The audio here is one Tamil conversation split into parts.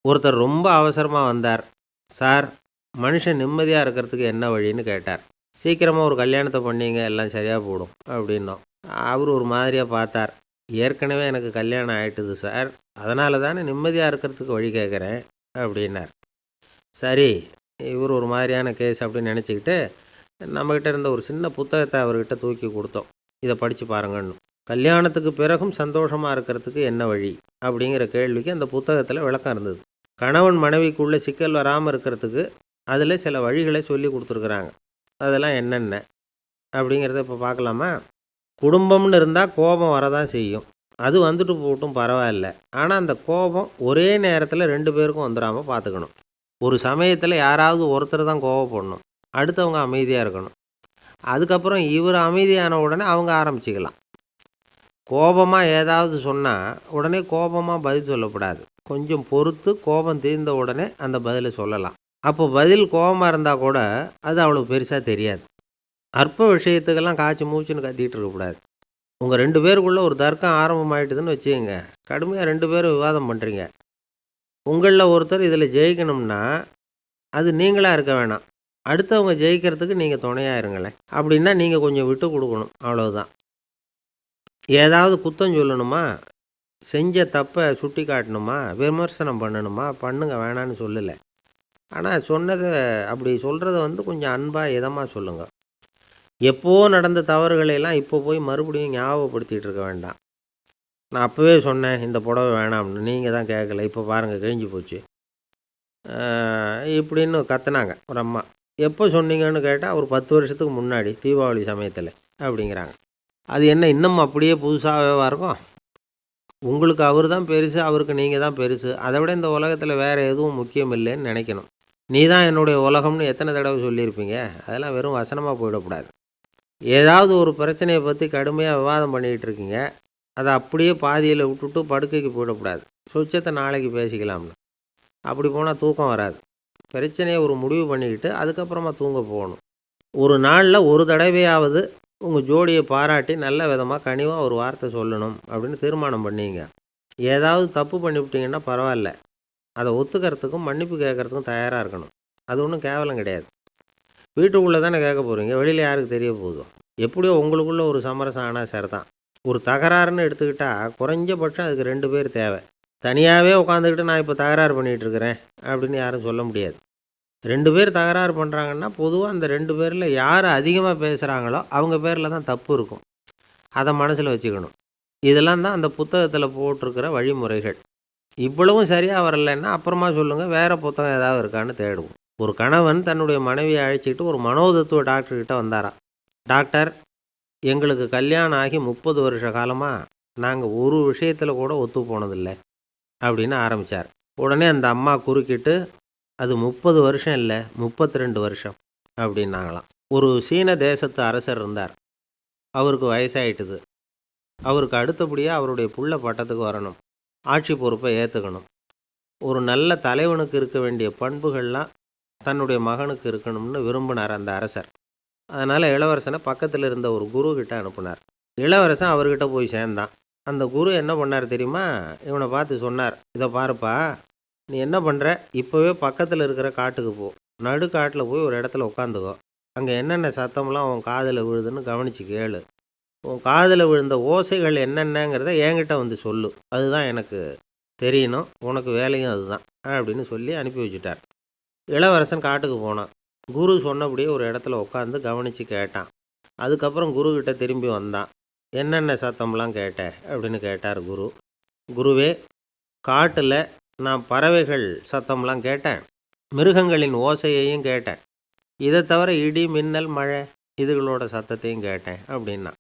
ஒருத்தர் ரொம்ப அவசரமாக வந்தார். சார், மனுஷன் நிம்மதியாக இருக்கிறதுக்கு என்ன வழின்னு கேட்டார். சீக்கிரமாக ஒரு கல்யாணத்தை பண்ணிங்க, எல்லாம் சரியாக போடும் அப்படின்னோம். அவர் ஒரு மாதிரியாக பார்த்தார். ஏற்கனவே எனக்கு கல்யாணம் ஆயிட்டுது சார், அதனால தானே நிம்மதியாக இருக்கிறதுக்கு வழி கேட்குறேன் அப்படின்னார். சரி, இவர் ஒரு மாதிரியான கேஸ் அப்படின்னு நினச்சிக்கிட்டு நம்மக்கிட்ட இருந்த ஒரு சின்ன புத்தகத்தை அவர்கிட்ட தூக்கி கொடுத்தோம். இதை படித்து பாருங்கன்னு. கல்யாணத்துக்கு பிறகும் சந்தோஷமாக இருக்கிறதுக்கு என்ன வழி அப்படிங்கிற கேள்விக்கு அந்த புத்தகத்தில் விளக்கம் இருந்தது. கணவன் மனைவிக்குள்ளே சிக்கல் வராமல் இருக்கிறதுக்கு அதில் சில வழிகளை சொல்லி கொடுத்துருக்குறாங்க. அதெல்லாம் என்னென்ன அப்படிங்கிறத இப்போ பார்க்கலாமா? குடும்பம்னு இருந்தால் கோபம் வரதான் செய்யும். அது வந்துட்டு போகட்டும், பரவாயில்ல. ஆனால் அந்த கோபம் ஒரே நேரத்தில் 2 பேருக்கும் வந்துடாமல் பார்த்துக்கணும். ஒரு சமயத்தில் யாராவது ஒருத்தர் தான் கோபப்படணும், அடுத்தவங்க அமைதியாக இருக்கணும். அதுக்கப்புறம் இவர் அமைதியான உடனே அவங்க ஆரம்பிச்சிக்கலாம். கோபமாக ஏதாவது சொன்னால் உடனே கோபமாக பதில் சொல்லக்கூடாது. கொஞ்சம் பொறுத்து கோபம் தீர்ந்த உடனே அந்த பதிலை சொல்லலாம். அப்போ பதில் கோபமாக இருந்தால் கூட அது அவ்வளோ பெருசாக தெரியாது. அற்ப விஷயத்துக்கெல்லாம் காய்ச்சி மூச்சுன்னு கத்திட்டு இருக்கக்கூடாது. உங்கள் 2 பேருக்குள்ளே ஒரு தர்க்கம் ஆரம்பமாயிட்டுதுன்னு வச்சுக்கோங்க. கடுமையாக 2 பேரும் விவாதம் பண்ணுறீங்க. உங்களில் ஒருத்தர் இதில் ஜெயிக்கணும்னா அது நீங்களாக இருக்க வேணாம், அடுத்தவங்க ஜெயிக்கிறதுக்கு நீங்கள் துணையாக இருங்களேன். அப்படின்னா நீங்கள் கொஞ்சம் விட்டு கொடுக்கணும், அவ்வளவுதான். ஏதாவது குத்தம் சொல்லணுமா, செஞ்ச தப்பை சுட்டி காட்டணுமா, விமர்சனம் பண்ணணுமா, பண்ணுங்க, வேணான்னு சொல்லலை. ஆனால் சொன்னதை அப்படி சொல்கிறத கொஞ்சம் அன்பாக இதமாக சொல்லுங்கள். எப்போவோ நடந்த தவறுகளையெல்லாம் இப்போ போய் மறுபடியும் ஞாபகப்படுத்திகிட்டு இருக்க வேண்டாம். நான் அப்போவே சொன்னேன் இந்த புடவை வேணாம்னு, நீங்கள் தான் கேட்கல, இப்போ பாருங்கள் கிழிஞ்சு போச்சு இப்படின்னு கத்துனாங்க ஒரு அம்மா. எப்போ சொன்னீங்கன்னு கேட்டால் ஒரு 10 வருஷத்துக்கு முன்னாடி தீபாவளி சமயத்தில் அப்படிங்கிறாங்க. அது என்ன இன்னும் அப்படியே புதுசாகவே இருக்கும்? உங்களுக்கு அவர் தான் பெருசு, அவருக்கு நீங்கள் தான் பெருசு. அதை விட இந்த உலகத்தில் வேறு எதுவும் முக்கியம் இல்லைன்னு நினைக்கணும். நீ தான் என்னுடைய உலகம்னு எத்தனை தடவை சொல்லியிருப்பீங்க? அதெல்லாம் வெறும் வசனமாக போயிடக்கூடாது. ஏதாவது ஒரு பிரச்சனையை பற்றி கடுமையாக விவாதம் பண்ணிக்கிட்டு இருக்கீங்க, அதை அப்படியே பாதியில் விட்டுட்டு படுக்கைக்கு போயிடக்கூடாது. சொச்சத்தை நாளைக்கு பேசிக்கலாம்னு. அப்படி போனால் தூக்கம் வராது. பிரச்சனையை ஒரு முடிவு பண்ணிக்கிட்டு அதுக்கப்புறமா தூங்க போகணும். ஒரு நாளில் ஒரு தடவையாவது உங்கள் ஜோடியை பாராட்டி நல்ல விதமாக கனிவாக ஒரு வார்த்தை சொல்லணும் அப்படின்னு தீர்மானம் பண்ணிங்க. ஏதாவது தப்பு பண்ணிவிட்டீங்கன்னா பரவாயில்ல, அதை ஒத்துக்கிறதுக்கும் மன்னிப்பு கேட்குறதுக்கும் தயாராக இருக்கணும். அது ஒன்றும் கேவலம் கிடையாது. வீட்டுக்குள்ளே தானே கேட்க போகிறீங்க, வெளியில் யாருக்கு தெரிய போதும்? எப்படியோ உங்களுக்குள்ளே ஒரு சமரசம் ஆனால் சரி தான். ஒரு தகராறுன்னு எடுத்துக்கிட்டால் குறைஞ்சபட்சம் அதுக்கு 2 பேர் தேவை. தனியாகவே உட்காந்துக்கிட்டு நான் இப்போ தகராறு பண்ணிகிட்டு இருக்கிறேன் அப்படின்னு யாரும் சொல்ல முடியாது. 2 பேர் தகராறு பண்ணுறாங்கன்னா பொதுவாக அந்த 2 பேரில் யார் அதிகமாக பேசுகிறாங்களோ அவங்க பேரில் தான் தப்பு இருக்கும். அதை மனசில் வச்சுக்கணும். இதெல்லாம் தான் அந்த புத்தகத்தில் போட்டிருக்கிற வழிமுறைகள். இவ்வளவும் சரியாக வரலைன்னா அப்புறமா சொல்லுங்கள், வேறு புத்தகம் ஏதாவது இருக்கான்னு தேடுவோம். ஒரு கணவன் தன்னுடைய மனைவியை அழைச்சிக்கிட்டு ஒரு மனோதத்துவ டாக்டர்கிட்ட வந்தாராம். டாக்டர், எங்களுக்கு கல்யாணம் ஆகி 30 வருஷ காலமாக நாங்கள் ஒரு விஷயத்தில் கூட ஒத்து போனதில்லை அப்படின்னு ஆரம்பித்தார். உடனே அந்த அம்மா குறுக்கிட்டு, அது 30 வருஷம் இல்லை, 32 வருஷம் அப்படின்னாங்களாம். ஒரு சீன தேசத்து அரசர் இருந்தார். அவருக்கு வயசாயிட்டுது. அவருக்கு அடுத்தபடியாக அவருடைய புள்ள பட்டத்துக்கு வரணும், ஆட்சி பொறுப்பை ஏற்றுக்கணும். ஒரு நல்ல தலைவனுக்கு இருக்க வேண்டிய பண்புகள்லாம் தன்னுடைய மகனுக்கு இருக்கணும்னு விரும்பினார் அந்த அரசர். அதனால் இளவரசனை பக்கத்தில் இருந்த ஒரு குரு கிட்ட அனுப்புனார். இளவரசன் அவர்கிட்ட போய் சேர்ந்தான். அந்த குரு என்ன பண்ணார் தெரியுமா? இவனை பார்த்து சொன்னார், இதை பாருப்பா, நீ என்ன பண்ணுற, இப்போவே பக்கத்தில் இருக்கிற காட்டுக்கு போ, நடு காட்டில் போய் ஒரு இடத்துல உட்காந்துக்கோ. அங்கே என்னென்ன சத்தம்லாம் உன் காதில் விழுதுன்னு கவனித்து கேளு. உன் காதில் விழுந்த ஓசைகள் என்னென்னங்கிறத என்கிட்ட வந்து சொல்லு, அதுதான் எனக்கு தெரியணும், உனக்கு வேலையும் அதுதான் அப்படின்னு சொல்லி அனுப்பி வச்சுட்டார். இளவரசன் காட்டுக்கு போனான். குரு சொன்னபடியே ஒரு இடத்துல உட்காந்து கவனித்து கேட்டான். அதுக்கப்புறம் குருக்கிட்ட திரும்பி வந்தான். என்னென்ன சத்தம்லாம் கேட்ட அப்படின்னு கேட்டார் குரு. குருவே, காட்டில் நான் பறவைகள் சத்தம்லாம் கேட்டேன், மிருகங்களின் ஓசையையும் கேட்டேன், இதை தவிர இடி, மின்னல், மழை இதுகளோட சத்தத்தையும் கேட்டேன் அப்படின்னா.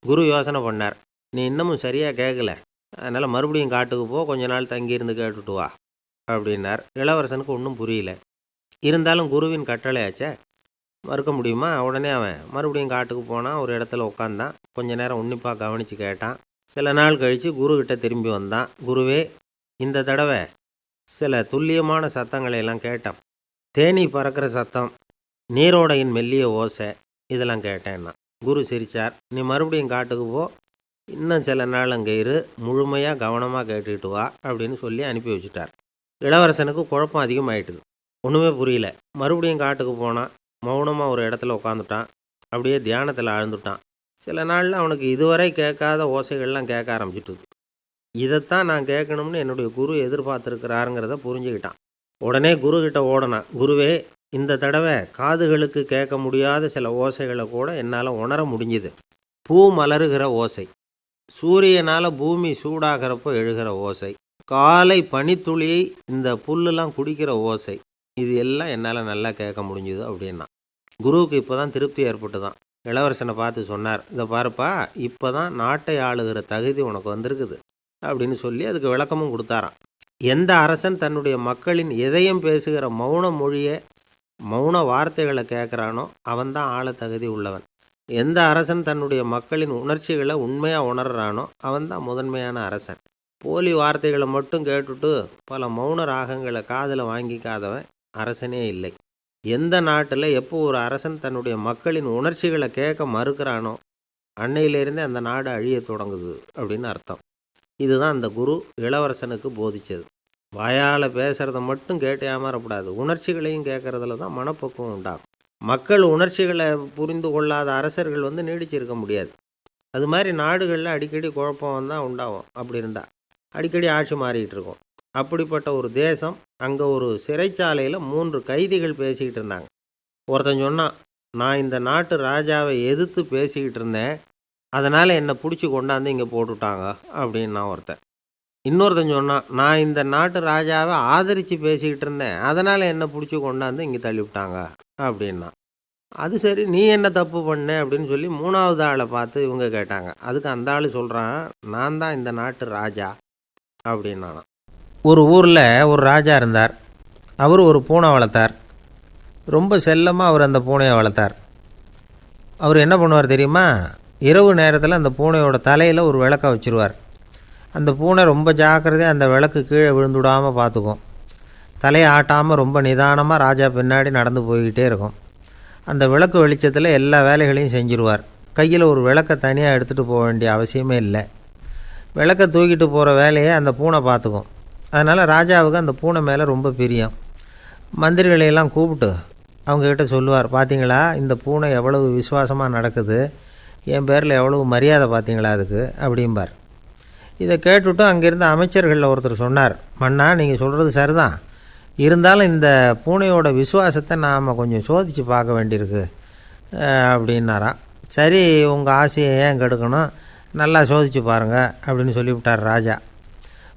குரு யோசனை பண்ணார், நீ இன்னமும் சரியாக கேட்கல, அதனால் மறுபடியும் காட்டுக்கு போ, கொஞ்ச நாள் தங்கியிருந்து கேட்டுட்டு வா அப்படின்னார். இளவரசனுக்கு ஒன்றும் புரியல. இருந்தாலும் குருவின் கட்டளையாச்சே, மறுக்க முடியுமா? உடனே அவன் மறுபடியும் காட்டுக்கு போனான். ஒரு இடத்துல உட்காந்தான். கொஞ்ச நேரம் உன்னிப்பாக கவனித்து கேட்டான். சில நாள் கழித்து குருக்கிட்ட திரும்பி வந்தான். குருவே, இந்த தடவை சில துல்லியமான சத்தங்களையெல்லாம் கேட்டான். தேனீ பறக்கிற சத்தம், நீரோடையின் மெல்லிய ஓசை, இதெல்லாம் கேட்டேன்னா. குரு சிரித்தார். நீ மறுபடியும் காட்டுக்கு போ, இன்னும் சில நாள் அங்கே இரு, முழுமையாக கவனமாக கேட்டுக்கிட்டு வா அப்படின்னு சொல்லி அனுப்பி வச்சுட்டார். இளவரசனுக்கு குழப்பம் அதிகமாயிட்டுது. ஒன்றுமே புரியல. மறுபடியும் காட்டுக்கு போனான். மௌனமாக ஒரு இடத்துல உட்காந்துட்டான். அப்படியே தியானத்தில் ஆழ்ந்துட்டான். சில நாளில் அவனுக்கு இதுவரை கேட்காத ஓசைகள்லாம் கேட்க ஆரம்பிச்சிட்டுது. இதைத்தான் நான் கேட்கணும்னு என்னுடைய குரு எதிர்பார்த்துருக்கிறாருங்கிறத புரிஞ்சுக்கிட்டான். உடனே குரு கிட்ட ஓடனான். குருவே, இந்த தடவை காதுகளுக்கு கேட்க முடியாத சில ஓசைகளை கூட என்னால் உணர முடிஞ்சுது. பூ மலருகிற ஓசை, சூரியனால் பூமி சூடாகிறப்போ எழுகிற ஓசை, காலை பனித்துளியை இந்த புல்லுலாம் குடிக்கிற ஓசை, இது எல்லாம் என்னால் நல்லா கேட்க முடிஞ்சுது அப்படின்னா. குருவுக்கு இப்போ தான் திருப்தி ஏற்பட்டு தான் இளவரசனை பார்த்து சொன்னார், இதை பாருப்பா, இப்போ தான் நாட்டை ஆளுகிற தகுதி உனக்கு வந்திருக்குது அப்படின்னு சொல்லி அதுக்கு விளக்கமும் கொடுத்தாராம். எந்த அரசன் தன்னுடைய மக்களின் எதையும் பேசுகிற மௌன மொழியை, மௌன வார்த்தைகளை கேட்குறானோ அவன்தான் ஆள தகுதி உள்ளவன். எந்த அரசன் தன்னுடைய மக்களின் உணர்ச்சிகளை உண்மையாக உணர்றானோ அவன்தான் முதன்மையான அரசன். போலி வார்த்தைகளை மட்டும் கேட்டுட்டு பல மௌன ராகங்களை காதில் வாங்கிக்காதவன் அரசனே இல்லை. எந்த நாட்டில் எப்போ ஒரு அரசன் தன்னுடைய மக்களின் உணர்ச்சிகளை கேட்க மறுக்கிறானோ அன்னையிலேருந்தே அந்த நாடு அழிய தொடங்குது அப்படின்னு அர்த்தம். இதுதான் அந்த குரு இளவரசனுக்கு போதிச்சது. வாயால் பேசுகிறத மட்டும் கேட்டு ஏமாறக்கூடாது, உணர்ச்சிகளையும் கேட்குறதுல தான் மனப்பக்குவம் உண்டாகும். மக்கள் உணர்ச்சிகளை புரிந்து கொள்ளாத அரசர்கள் நீடிச்சிருக்க முடியாது. அது மாதிரி நாடுகளில் அடிக்கடி குழப்பம் தான் உண்டாகும். அப்படி இருந்தால் அடிக்கடி ஆட்சி மாறிக்கிட்டு இருக்கும். அப்படிப்பட்ட ஒரு தேசம், அங்கே ஒரு சிறைச்சாலையில் 3 கைதிகள் பேசிக்கிட்டு இருந்தாங்க. ஒருத்தன் சொன்னான், நான் இந்த நாட்டு ராஜாவை எதிர்த்து பேசிக்கிட்டு இருந்தேன், அதனால் என்னை பிடிச்சி கொண்டாந்து இங்கே போட்டுவிட்டாங்க அப்படின்னா ஒருத்தன். இன்னொருத்தன் சொன்னான், நான் இந்த நாட்டு ராஜாவை ஆதரித்து பேசிக்கிட்டு இருந்தேன், அதனால் என்னை பிடிச்சி கொண்டாந்து இங்கே தள்ளிவிட்டாங்க அப்படின்னா. அது சரி, நீ என்ன தப்பு பண்ண அப்படின்னு சொல்லி 3வது ஆளை பார்த்து இவங்க கேட்டாங்க. அதுக்கு அந்த ஆள் சொல்கிறான், நான் தான் இந்த நாட்டு ராஜா அப்படின்னானா. ஒரு ஊரில் ஒரு ராஜா இருந்தார். அவர் ஒரு பூனை வளர்த்தார். ரொம்ப செல்லமாக அவர் அந்த பூனையை வளர்த்தார். அவர் என்ன பண்ணுவார் தெரியுமா? இரவு நேரத்தில் அந்த பூனையோட தலையில் ஒரு விளக்கை வச்சுருவார். அந்த பூனை ரொம்ப ஜாக்கிரதையாக அந்த விளக்கு கீழே விழுந்துடாமல் பார்த்துக்கும். தலையை ஆட்டாமல் ரொம்ப நிதானமாக ராஜா பின்னாடி நடந்து போய்கிட்டே இருக்கும். அந்த விளக்கு வெளிச்சத்தில் எல்லா வேலைகளையும் செஞ்சுருவார். கையில் ஒரு விளக்கை தனியாக எடுத்துகிட்டு போக வேண்டிய அவசியமே இல்லை. விளக்கை தூக்கிட்டு போகிற வேலையை அந்த பூனை பார்த்துக்கும். அதனால் ராஜாவுக்கு அந்த பூனை மேலே ரொம்ப பிரியம். மந்திரிகளையெல்லாம் கூப்பிட்டு அவங்கக்கிட்ட சொல்லுவார், பார்த்தீங்களா இந்த பூனை எவ்வளவு விசுவாசமாக நடக்குது, என் பேரில் எவ்வளவு மரியாதை பார்த்தீங்களா அதுக்கு அப்படிம்பார். இதை கேட்டுவிட்டு அங்கேருந்த அமைச்சர்களில் ஒருத்தர் சொன்னார், மன்னா நீங்கள் சொல்கிறது சரிதான், இருந்தாலும் இந்த பூனையோட விசுவாசத்தை நாம் கொஞ்சம் சோதித்து பார்க்க வேண்டியிருக்கு அப்படின்னாராம். சரி, உங்கள் ஆசையை ஏன் கெடுக்கணும், நல்லா சோதித்து பாருங்கள் அப்படின்னு சொல்லிவிட்டார் ராஜா.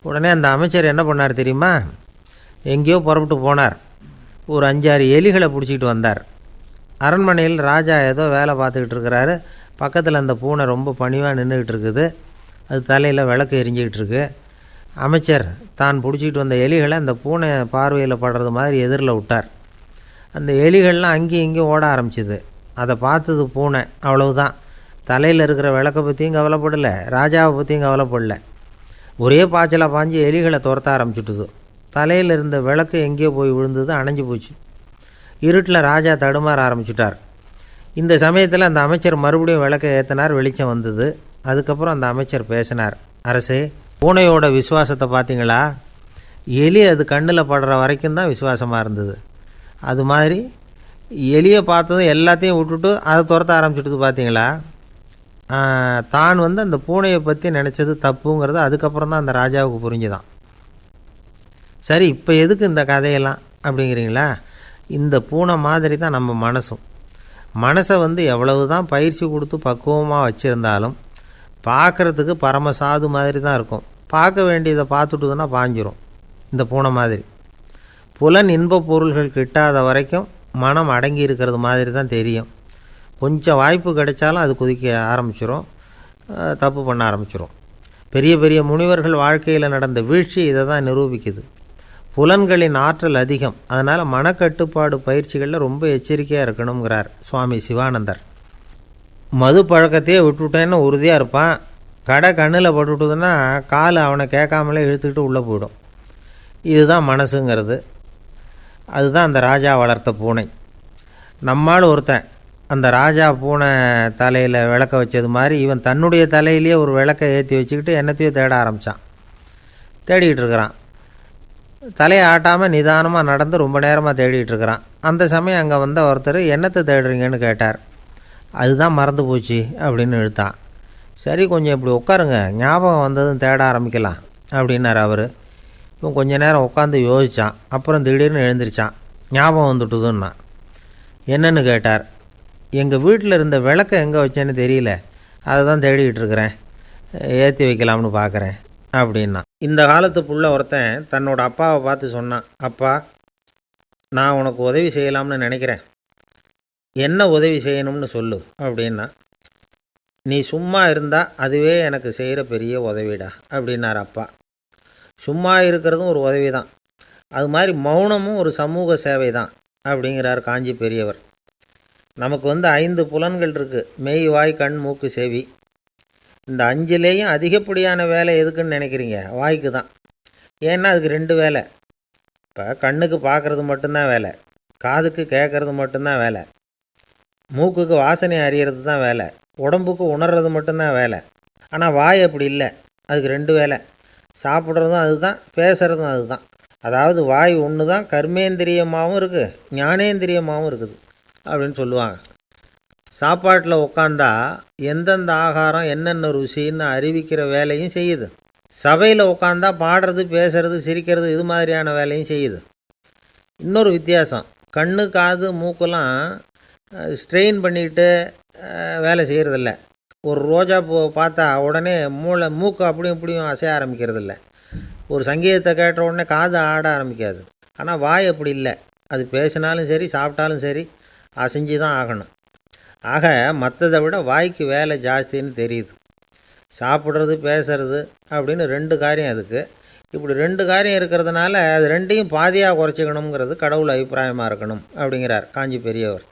உடனே அந்த அமைச்சர் என்ன பண்ணார் தெரியுமா? எங்கேயோ புறப்பட்டு போனார். ஒரு 5-6 எலிகளை பிடிச்சிக்கிட்டு வந்தார். அரண்மனையில் ராஜா ஏதோ வேலை பார்த்துக்கிட்டு இருக்கிறாரு. பக்கத்தில் அந்த பூனை ரொம்ப பணிவாக நின்றுக்கிட்டு இருக்குது. அது தலையில் விளக்கு எரிஞ்சிக்கிட்டு இருக்கு. அமைச்சர் தான் பிடிச்சிக்கிட்டு வந்த எலிகளை அந்த பூனை பார்வையில் படுறது மாதிரி எதிரில் விட்டார். அந்த எலிகள்லாம் அங்கேயும் இங்கேயும் ஓட ஆரம்பிச்சிது. அதை பார்த்தது பூனை, அவ்வளவுதான். தலையில் இருக்கிற விளக்கை பற்றியும் கவலைப்படலை, ராஜாவை பற்றியும் கவலைப்படலை. ஒரே பாய்ச்சலாக பாஞ்சு எலிகளை துரத்த ஆரம்பிச்சுட்டுது. தலையில் இருந்த விளக்கு எங்கேயோ போய் விழுந்தது, அணைஞ்சு போச்சு. இருட்டில் ராஜா தடுமாற ஆரம்பிச்சுட்டார். இந்த சமயத்தில் அந்த அமைச்சர் மறுபடியும் விளக்கை ஏற்றினார். வெளிச்சம் வந்தது. அதுக்கப்புறம் அந்த அமைச்சர் பேசினார், அரசே, பூனையோட விசுவாசத்தை பார்த்தீங்களா? எலி அது கண்ணில் படுற வரைக்கும் தான் விசுவாசமாக இருந்தது. அது மாதிரி எலியை பார்த்ததும் எல்லாத்தையும் விட்டுட்டு அதை துரத்த ஆரம்பிச்சுட்டு பார்த்தீங்களா? தான் அந்த பூனையை பற்றி நினச்சது தப்புங்கிறது அதுக்கப்புறம் தான் அந்த ராஜாவுக்கு புரிஞ்சுதான். சரி, இப்போ எதுக்கு இந்த கதையெல்லாம் அப்படிங்கிறீங்களா? இந்த பூனை மாதிரி தான் நம்ம மனசும். மனசை எவ்வளவு தான் பயிற்சி கொடுத்து பக்குவமாக வச்சுருந்தாலும் பார்க்குறதுக்கு பரமசாது மாதிரி தான் இருக்கும். பார்க்க வேண்டியதை பார்த்துட்டுதுன்னா பாஞ்சிரும். இந்த பூனை மாதிரி புலன் இன்ப பொருள்கள் கிட்டாத வரைக்கும் மனம் அடங்கி இருக்கிறது மாதிரி தான் தெரியும். கொஞ்சம் வாய்ப்பு கிடைச்சாலும் அது குதிக்க ஆரம்பிச்சிரும், தப்பு பண்ண ஆரம்பிச்சிரும். பெரிய பெரிய முனிவர்கள் வாழ்க்கையில் நடந்த வீழ்ச்சி இதை தான் நிரூபிக்குது. புலன்களின் ஆற்றல் அதிகம். அதனால் மனக்கட்டுப்பாடு பயிற்சிகளில் ரொம்ப எச்சரிக்கையாக இருக்கணுங்கிறார் சுவாமி சிவானந்தர். மது பழக்கத்தையே விட்டுவிட்டேன்னு உறுதியாக இருப்பான். கடை கண்ணில் பட்டுவிட்டதுன்னா கால் அவனை கேட்காமலே இழுத்துக்கிட்டு உள்ளே போயிடும். இதுதான் மனசுங்கிறது. அதுதான் அந்த ராஜா வளர்த்த பூனை. நம்மால் ஒருத்தன் அந்த ராஜா பூனை தலையில் விளக்க வச்சது மாதிரி இவன் தன்னுடைய தலையிலேயே ஒரு விளக்கை ஏற்றி வச்சுக்கிட்டு என்னத்தையோ தேட ஆரம்பித்தான். தேடிக்கிட்டு இருக்கிறான். தலையை ஆட்டாமல் நிதானமாக நடந்து ரொம்ப நேரமாக தேடிட்டு இருக்கிறான். அந்த சமயம் அங்கே வந்த ஒருத்தர் என்னத்தை தேடுறீங்கன்னு கேட்டார். அதுதான் மறந்து போச்சு அப்படின்னு இழுத்தான். சரி, கொஞ்சம் இப்படி உட்காருங்க, ஞாபகம் வந்ததும் தேட ஆரம்பிக்கலாம் அப்படின்னார் அவர். இவன் கொஞ்ச நேரம் உட்காந்து யோசித்தான். அப்புறம் திடீர்னு எழுந்திரிச்சான். ஞாபகம் வந்துட்டுதுன்னா. என்னன்னு கேட்டார். எங்கள் வீட்டில் இருந்த விளக்கை எங்கே வச்சேன்னு தெரியல, அதை தான் தேடிக்கிட்டு இருக்கிறேன், ஏற்றி வைக்கலாம்னு பார்க்குறேன் அப்படின்னா. இந்த காலத்து புள்ள ஒருத்தன் தன்னோட அப்பாவை பார்த்து சொன்னான், அப்பா, நான் உனக்கு உதவி செய்யலாம்னு நினைக்கிறேன், என்ன உதவி செய்யணும்னு சொல்லு அப்படின்னா. நீ சும்மா இருந்தால் அதுவே எனக்கு செய்கிற பெரிய உதவிடா அப்படின்னார் அப்பா. சும்மா இருக்கிறதும் ஒரு உதவி தான், அது மாதிரி மௌனமும் ஒரு சமூக சேவை தான் அப்படிங்கிறார் காஞ்சி பெரியவர். நமக்கு 5 புலன்கள் இருக்குது, மெய், வாய், கண், மூக்கு, செவி. இந்த 5லேயும் அதிகப்படியான வேலை எதுக்குன்னு நினைக்கிறீங்க? வாய்க்கு தான். ஏன்னா அதுக்கு 2 வேலை. இப்போ கண்ணுக்கு பார்க்குறது மட்டும்தான் வேலை, காதுக்கு கேட்குறது மட்டும்தான் வேலை, மூக்குக்கு வாசனை அறியறது தான் வேலை, உடம்புக்கு உணர்றது மட்டும்தான் வேலை. ஆனால் வாய் அப்படி இல்லை, அதுக்கு 2 வேலை. சாப்பிட்றதும் அதுதான், பேசுகிறதும் அதுதான். அதாவது வாய் ஒன்று தான் கர்மேந்திரியமாகவும் இருக்குது, ஞானேந்திரியமாகவும் இருக்குது அப்படின்னு சொல்லுவாங்க. சாப்பாட்டில் உட்காந்தா எந்தெந்த ஆகாரம் என்னென்ன ருசின்னு அறிவிக்கிற வேலையும் செய்யுது. சபையில் உட்காந்தா பாடுறது, பேசுறது, சிரிக்கிறது, இது மாதிரியான வேலையும் செய்யுது. இன்னொரு வித்தியாசம், கண்ணு, காது, மூக்கெல்லாம் ஸ்ட்ரெயின் பண்ணிக்கிட்டு வேலை செய்கிறதில்ல. ஒரு ரோஜா பூ பார்த்தா உடனே மூக்கு அப்படியும் இப்படியும் அசைய ஆரம்பிக்கிறதில்ல. ஒரு சங்கீதத்தை கேட்ட உடனே காது ஆட ஆரம்பிக்காது. ஆனால் வாய் அப்படி இல்லை, அது பேசினாலும் சரி சாப்பிட்டாலும் சரி அசைஞ்சு தான் ஆகணும். ஆக மற்றதை விட வாய்க்கு வேலை ஜாஸ்தின்னு தெரியுது. சாப்பிட்றது, பேசுறது அப்படின்னு 2 காரியம் அதுக்கு. இப்படி 2 காரியம் இருக்கிறதுனால அது 2ஐயும் பாதியாக குறைச்சிக்கணுங்கிறது கடவுள் அபிப்பிராயமாக இருக்கணும் அப்படிங்கிறார் காஞ்சி பெரியவர்.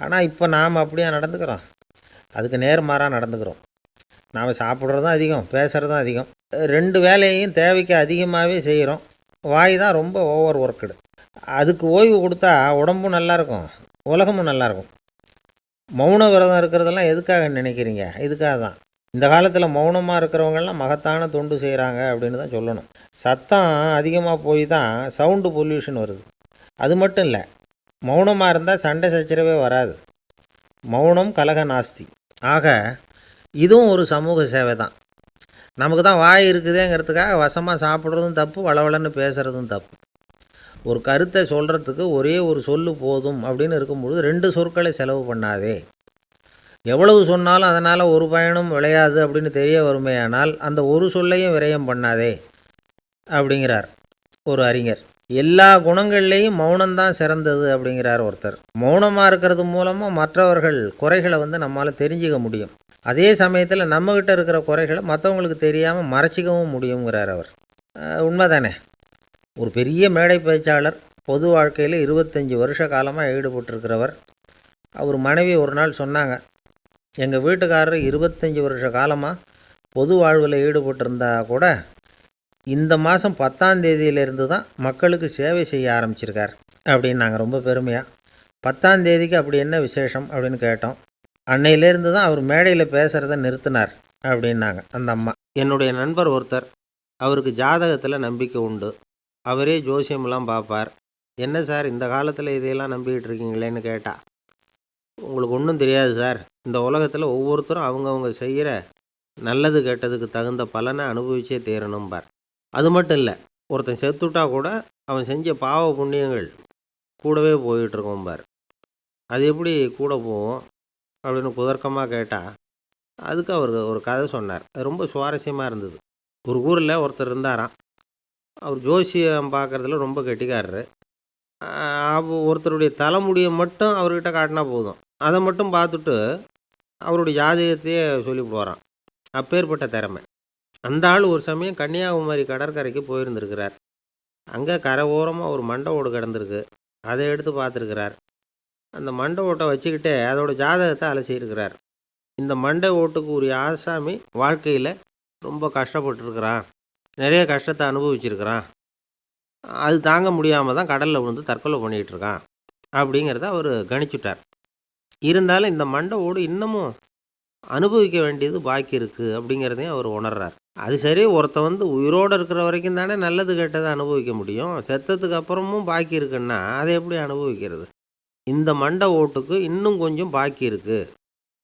ஆனால் இப்போ நாம் அப்படியே நடந்துக்கிறோம், அதுக்கு நேர்மாறாக நடந்துக்கிறோம். நாம் சாப்பிட்றதும் அதிகம், பேசுகிறதும் அதிகம், 2 வேலையையும் தேவைக்கு அதிகமாகவே செய்கிறோம். வாய் தான் ரொம்ப ஓவர் ஒர்க்குடு. அதுக்கு ஓய்வு கொடுத்தா உடம்பும் நல்லாயிருக்கும், உலகமும் நல்லாயிருக்கும். மௌன விரதம் இருக்கிறதெல்லாம் எதுக்காக நினைக்கிறீங்க? இதுக்காக தான். இந்த காலத்தில் மௌனமாக இருக்கிறவங்கெல்லாம் மகத்தான தொண்டு செய்கிறாங்க அப்படின்னு தான் சொல்லணும். சத்தம் அதிகமாக போய் தான் சவுண்டு பொல்யூஷன் வருது. அது மட்டும் இல்லை, மௌனமாக இருந்தால் சண்டை சச்சரவே வராது. மௌனம் கலக நாஸ்தி. ஆக இதுவும் ஒரு சமூக சேவை தான். நமக்கு தான் வாய் இருக்குதேங்கிறதுக்காக வசமாக சாப்பிட்றதும் தப்பு, வளவளன்னு பேசுகிறதும் தப்பு. ஒரு கருத்தை சொல்கிறதுக்கு ஒரே ஒரு சொல்லு போதும் அப்படின்னு இருக்கும்பொழுது 2 சொற்களை செலவு பண்ணாதே. எவ்வளவு சொன்னாலும் அதனால் ஒரு பயனும் விளையாது அப்படின்னு தெரிய வருமேயானால் அந்த ஒரு சொல்லையும் விரயம் பண்ணாதே அப்படிங்கிறார் ஒரு அறிஞர். எல்லா குணங்கள்லேயும் மௌனம்தான் சிறந்தது அப்படிங்கிறார் ஒருத்தர். மௌனமாக இருக்கிறது மூலமாக மற்றவர்கள் குறைகளை நம்மளால் தெரிஞ்சிக்க முடியும். அதே சமயத்தில் நம்மக்கிட்ட இருக்கிற குறைகளை மற்றவங்களுக்கு தெரியாமல் மறைச்சிக்கவும் முடியுங்கிறார் அவர். உண்மைதானே? ஒரு பெரிய மேடை பேச்சாளர், பொது வாழ்க்கையில் 25 வருஷ காலமாக ஈடுபட்டிருக்கிறவர். அவர் மனைவி ஒரு நாள் சொன்னாங்க, எங்கள் வீட்டுக்காரர் 25 வருஷ காலமாக பொது வாழ்வில் ஈடுபட்டிருந்தா கூட இந்த மாதம் 10ஆம் தேதியிலேருந்து தான் மக்களுக்கு சேவை செய்ய ஆரம்பிச்சிருக்கார் அப்படின்னாங்க ரொம்ப பெருமையாக. 10ஆம் தேதிக்கு அப்படி என்ன விசேஷம் அப்படின்னு கேட்டோம். அன்னையிலேருந்து தான் அவர் மேடையில் பேசுகிறத நிறுத்தினார் அப்படின்னாங்க அந்த அம்மா. என்னுடைய நண்பர் ஒருத்தர், அவருக்கு ஜாதகத்தில் நம்பிக்கை உண்டு, அவரே ஜோசியமெல்லாம் பார்ப்பார். என்ன சார் இந்த காலத்தில் இதையெல்லாம் நம்பிக்கிட்டு இருக்கீங்களேன்னு கேட்டால், உங்களுக்கு ஒன்றும் தெரியாது சார், இந்த உலகத்தில் ஒவ்வொருத்தரும் அவங்கவுங்க செய்கிற நல்லது கெட்டதுக்கு தகுந்த பலனை அனுபவிச்சே தீரணும்பார். அது மட்டும் இல்லை, ஒருத்தன் செத்துட்டா கூட அவன் செஞ்ச பாவ புண்ணியங்கள் கூடவே போயிட்டுருக்கோம்பார். அது எப்படி கூட போகும் அப்படின்னு குதர்க்கமாக கேட்டால் அதுக்கு அவர் ஒரு கதை சொன்னார். அது ரொம்ப சுவாரஸ்யமாக இருந்தது. ஒரு ஊரில் ஒருத்தர் இருந்தாராம். அவர் ஜோசியம் பார்க்குறதுல ரொம்ப கெட்டிக்காரரு. ஒருத்தருடைய தலைமுடியை மட்டும் அவர்கிட்ட காட்டினா போதும், அதை மட்டும் பார்த்துட்டு அவருடைய ஜாதகத்தையே சொல்லிவிடுவாராம். அப்பேற்பட்ட திறமை. அந்த ஆள் ஒரு சமயம் கன்னியாகுமரி கடற்கரைக்கு போயிருந்திருக்கிறார். அங்கே கரை ஓரமாக ஒரு மண்டை ஓடு கிடந்திருக்கு. அதை எடுத்து பார்த்துருக்கிறார். அந்த மண்டை ஓட்டை வச்சுக்கிட்டே அதோட ஜாதகத்தை அலசியிருக்கிறார். இந்த மண்டை ஓட்டுக்கு உரிய ஆசாமி வாழ்க்கையில் ரொம்ப கஷ்டப்பட்டுருக்கிறான், நிறைய கஷ்டத்தை அனுபவிச்சிருக்கிறான், அது தாங்க முடியாமல் தான் கடலில் விழுந்து தற்கொலை பண்ணிகிட்டு இருக்கான் அப்படிங்கிறத அவர் கணிச்சுட்டார். இருந்தாலும் இந்த மண்டை ஓடு இன்னமும் அனுபவிக்க வேண்டியது பாக்கி இருக்குது அப்படிங்கிறதையும் அவர் உணர்றார். அது சரி, ஒருத்தன் வந்து உயிரோடு இருக்கிற வரைக்கும் தானே நல்லது கெட்டதை அனுபவிக்க முடியும். செத்ததுக்கு அப்புறமும் பாக்கி இருக்குன்னா அதை எப்படி அனுபவிக்கிறது? இந்த மண்டை ஓட்டுக்கு இன்னும் கொஞ்சம் பாக்கி இருக்குது